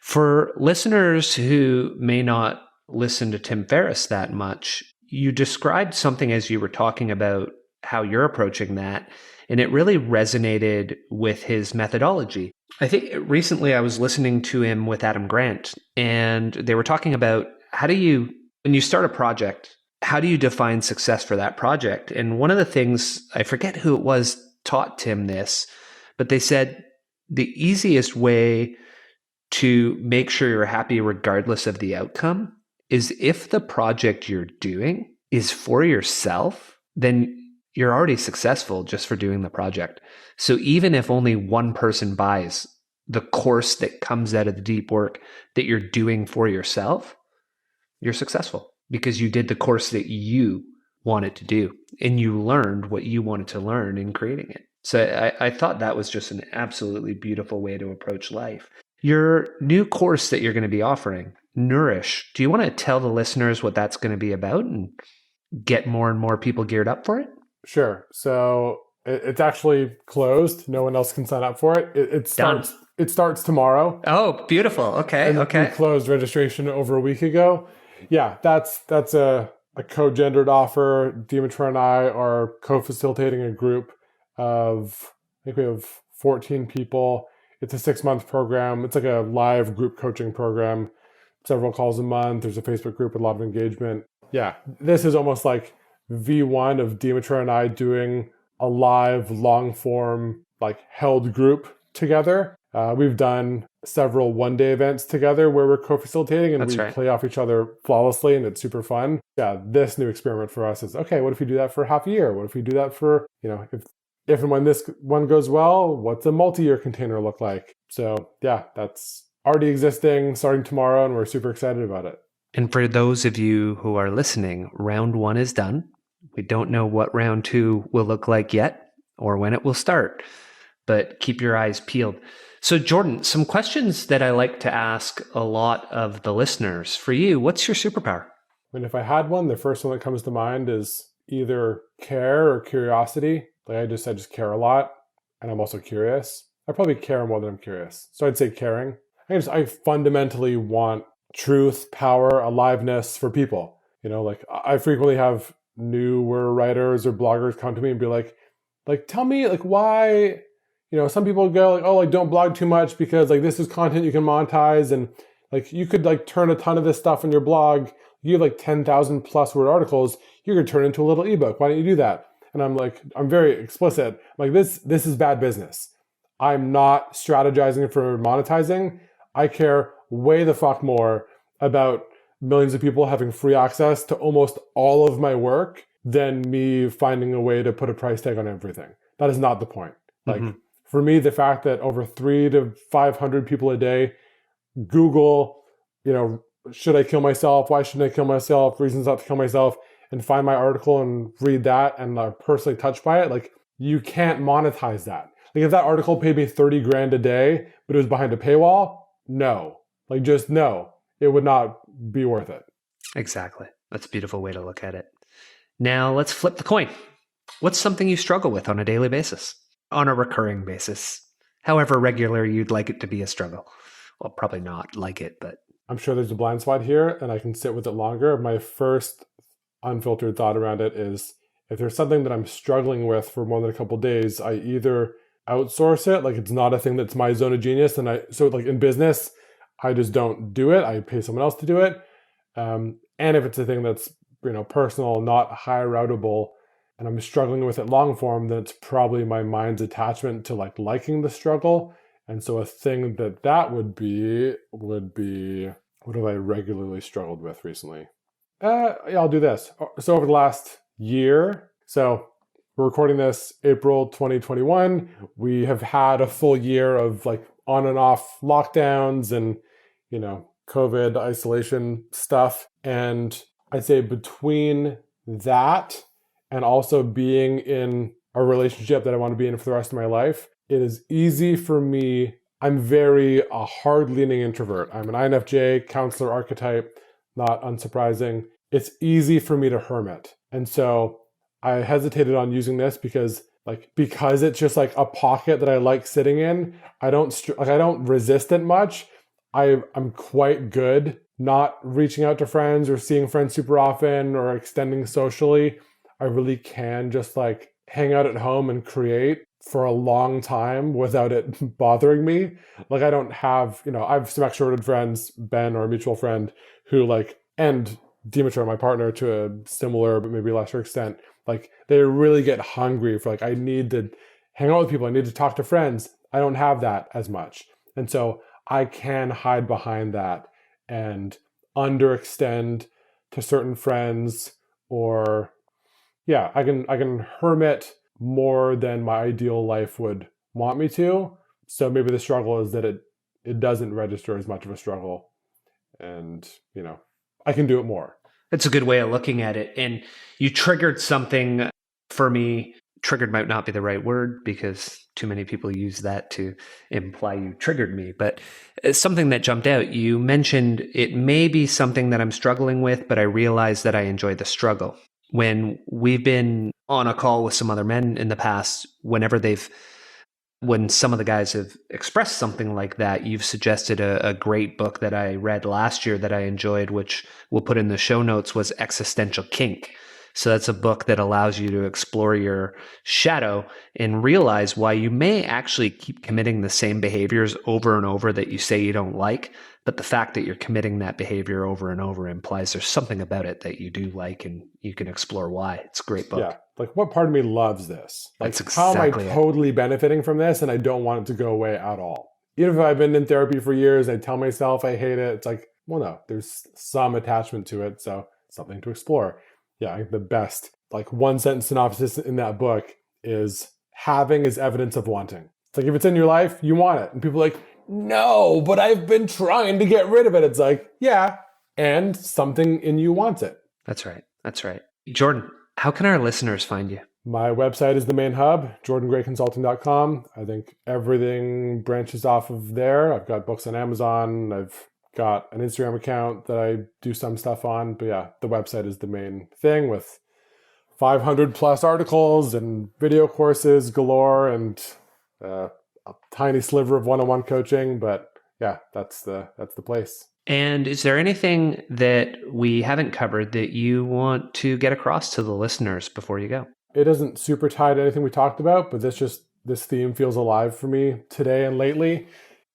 For listeners who may not listen to Tim Ferriss that much, you described something as you were talking about how you're approaching that, and it really resonated with his methodology. I think recently I was listening to him with Adam Grant, and they were talking about when you start a project, how do you define success for that project? And one of the things, I forget who it was taught Tim this, but they said the easiest way to make sure you're happy regardless of the outcome is if the project you're doing is for yourself, then you're already successful just for doing the project. So even if only one person buys the course that comes out of the deep work that you're doing for yourself, you're successful because you did the course that you wanted to do and you learned what you wanted to learn in creating it. So I thought that was just an absolutely beautiful way to approach life. Your new course that you're going to be offering, Nourish, do you want to tell the listeners what that's going to be about and get more and more people geared up for it? Sure. So it's actually closed. No one else can sign up for it. It starts tomorrow. Oh, beautiful. Okay. And okay. We closed registration over a week ago. Yeah, that's a co-gendered offer. Demetra and I are co-facilitating a group of, I think we have 14 people. It's a 6-month program. It's like a live group coaching program, several calls a month. There's a Facebook group with a lot of engagement. Yeah, this is almost like V1 of Demetra and I doing a live, long-form, like held group together. We've done several one-day events together where we're co-facilitating and play off each other flawlessly, and it's super fun. Yeah, this new experiment for us is, okay, what if we do that for half a year? What if we do that for, if and when this one goes well, what's a multi-year container look like? So yeah, that's already existing, starting tomorrow, and we're super excited about it. And for those of you who are listening, round 1 is done. We don't know what round 2 will look like yet or when it will start, but keep your eyes peeled. So Jordan, some questions that I like to ask a lot of the listeners. For you, what's your superpower? And if I had one, the first one that comes to mind is either care or curiosity. Like I just care a lot, and I'm also curious. I probably care more than I'm curious. So I'd say caring. I fundamentally want truth, power, aliveness for people. Like I frequently have newer writers or bloggers come to me and be like, tell me like why, some people go like, oh, like don't blog too much because like this is content you can monetize and like you could like turn a ton of this stuff in your blog you have like 10,000 plus word articles, you're going to turn into a little ebook. Why don't you do that? And I'm like, I'm very explicit. I'm like, this is bad business. I'm not strategizing for monetizing. I care way the fuck more about millions of people having free access to almost all of my work than me finding a way to put a price tag on everything. That is not the point. Like, for me, the fact that over 300 to 500 people a day Google, should I kill myself? Why shouldn't I kill myself? Reasons not to kill myself, and find my article and read that and are personally touched by it. Like, you can't monetize that. Like, if that article paid me 30 grand a day, but it was behind a paywall, no. Like, just no. It would not be worth it. Exactly. That's a beautiful way to look at it. Now let's flip the coin. What's something you struggle with on a daily basis? On a recurring basis? However regular you'd like it to be a struggle. Well, probably not like it, but... I'm sure there's a blind spot here and I can sit with it longer. My first unfiltered thought around it is, if there's something that I'm struggling with for more than a couple of days, I either outsource it, like it's not a thing that's my zone of genius, so like in business, I just don't do it. I pay someone else to do it. And if it's a thing that's personal, not high routable, and I'm struggling with it long form, then it's probably my mind's attachment to like liking the struggle. And so a thing that would be, what have I regularly struggled with recently? Yeah, I'll do this. So over the last year, so we're recording this April 2021, we have had a full year of like on and off lockdowns and, COVID isolation stuff. And I'd say between that and also being in a relationship that I want to be in for the rest of my life, it is easy for me. I'm very a hard-leaning introvert. I'm an INFJ, counselor archetype, not unsurprising. It's easy for me to hermit. And so I hesitated on using this because it's just like a pocket that I like sitting in. I don't resist it much. I'm quite good not reaching out to friends or seeing friends super often or extending socially. I really can just like hang out at home and create for a long time without it bothering me. Like, I don't have, I have some extroverted friends, Ben, or a mutual friend, who and Dimitra, my partner, to a similar but maybe lesser extent, like they really get hungry for I need to hang out with people. I need to talk to friends. I don't have that as much. And so I can hide behind that and underextend to certain friends, or I can hermit more than my ideal life would want me to. So maybe the struggle is that it doesn't register as much of a struggle, and I can do it more. That's a good way of looking at it. And you triggered something for me. Triggered might not be the right word because too many people use that to imply you triggered me, but it's something that jumped out. You mentioned it may be something that I'm struggling with, but I realize that I enjoy the struggle. When we've been on a call with some other men in the past, when some of the guys have expressed something like that, you've suggested a great book that I read last year that I enjoyed, which we'll put in the show notes, was Existential Kink. So that's a book that allows you to explore your shadow and realize why you may actually keep committing the same behaviors over and over that you say you don't like. But the fact that you're committing that behavior over and over implies there's something about it that you do like, and you can explore why. It's a great book. Yeah. What part of me loves this? That's how am I exactly totally benefiting from this? And I don't want it to go away at all. Even if I've been in therapy for years, I tell myself I hate it. It's well, no, there's some attachment to it. So something to explore. Yeah, the best, one sentence synopsis in that book is, having is evidence of wanting. It's if it's in your life, you want it. And people are no, but I've been trying to get rid of it. It's yeah, and something in you wants it. That's right. That's right. Jordan, how can our listeners find you? My website is the main hub, jordangrayconsulting.com. I think everything branches off of there. I've got books on Amazon. I've got an Instagram account that I do some stuff on. But yeah, the website is the main thing, with 500 plus articles and video courses galore, and a tiny sliver of one-on-one coaching. But yeah, that's the place. And is there anything that we haven't covered that you want to get across to the listeners before you go? It isn't super tied to anything we talked about, but this theme feels alive for me today and lately.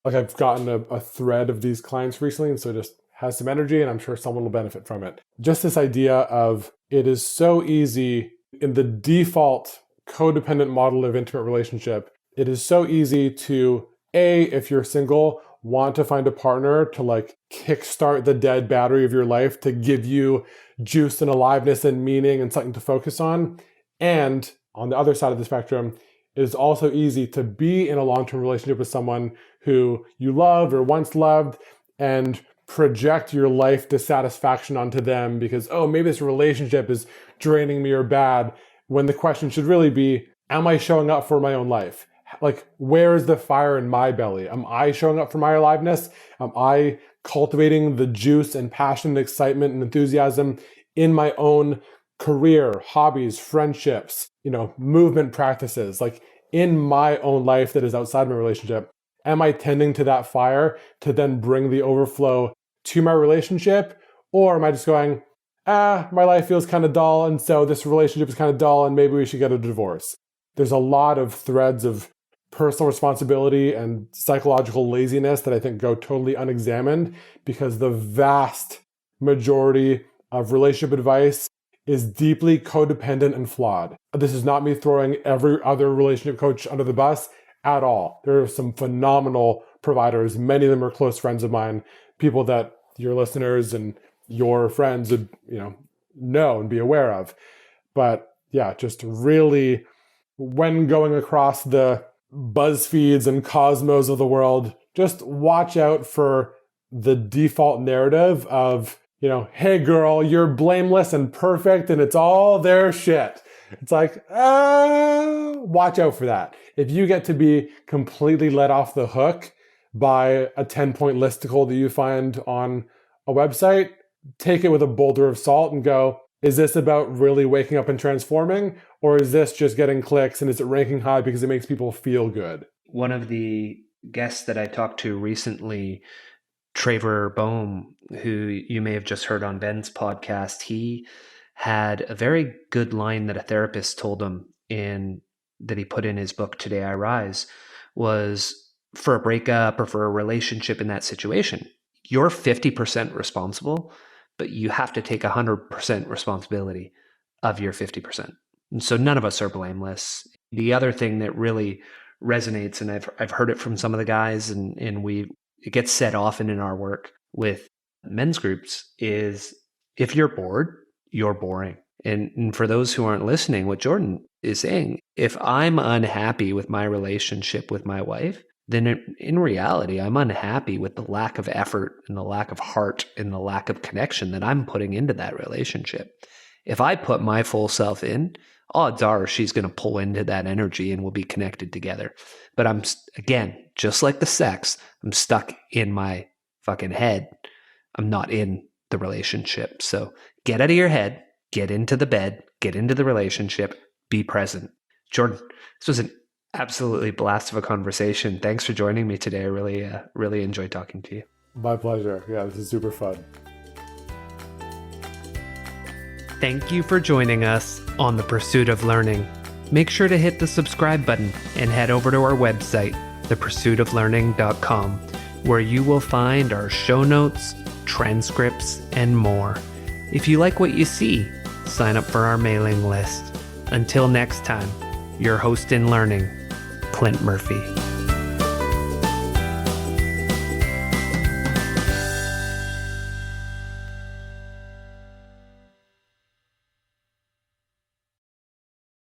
I've gotten a thread of these clients recently, and so just has some energy, and I'm sure someone will benefit from it. Just this idea of it is so easy in the default codependent model of intimate relationship. It is so easy to, if you're single, want to find a partner to like kickstart the dead battery of your life, to give you juice and aliveness and meaning and something to focus on. And on the other side of the spectrum, it is also easy to be in a long-term relationship with someone who you loved or once loved and project your life dissatisfaction onto them because, oh, maybe this relationship is draining me or bad, when the question should really be, am I showing up for my own life? Like, where is the fire in my belly? Am I showing up for my aliveness? Am I cultivating the juice and passion and excitement and enthusiasm in my own career, hobbies, friendships, movement practices, like in my own life that is outside my relationship? Am I tending to that fire to then bring the overflow to my relationship? Or am I just going, my life feels kind of dull, and so this relationship is kind of dull, and maybe we should get a divorce? There's a lot of threads of personal responsibility and psychological laziness that I think go totally unexamined, because the vast majority of relationship advice is deeply codependent and flawed. This is not me throwing every other relationship coach under the bus at all. There are some phenomenal providers. Many of them are close friends of mine, people that your listeners and your friends would, know and be aware of. But yeah, just really, when going across the BuzzFeeds and Cosmos of the world, just watch out for the default narrative of, hey girl, you're blameless and perfect and it's all their shit. It's like, watch out for that. If you get to be completely let off the hook by a 10-point listicle that you find on a website, take it with a boulder of salt and go, is this about really waking up and transforming? Or is this just getting clicks and is it ranking high because it makes people feel good? One of the guests that I talked to recently, Trevor Boehm, who you may have just heard on Ben's podcast, he had a very good line that a therapist told him that he put in his book, Today I Rise, was for a breakup or for a relationship in that situation, you're 50% responsible, but you have to take 100% responsibility of your 50%. And so none of us are blameless. The other thing that really resonates, and I've heard it from some of the guys, and it gets said often in our work with men's groups, is if you're bored, you're boring. And for those who aren't listening, what Jordan is saying, if I'm unhappy with my relationship with my wife, then in reality, I'm unhappy with the lack of effort and the lack of heart and the lack of connection that I'm putting into that relationship. If I put my full self in, odds are she's going to pull into that energy and we'll be connected together. But I'm, again, just like the sex, I'm stuck in my fucking head. I'm not in the relationship. So get out of your head, get into the bed, get into the relationship, be present. Jordan, this was an absolutely blast of a conversation. Thanks for joining me today. I really enjoyed talking to you. My pleasure. Yeah, this is super fun. Thank you for joining us on The Pursuit of Learning. Make sure to hit the subscribe button and head over to our website, thepursuitoflearning.com, where you will find our show notes, transcripts, and more. If you like what you see, sign up for our mailing list. Until next time, your host in learning, Clint Murphy.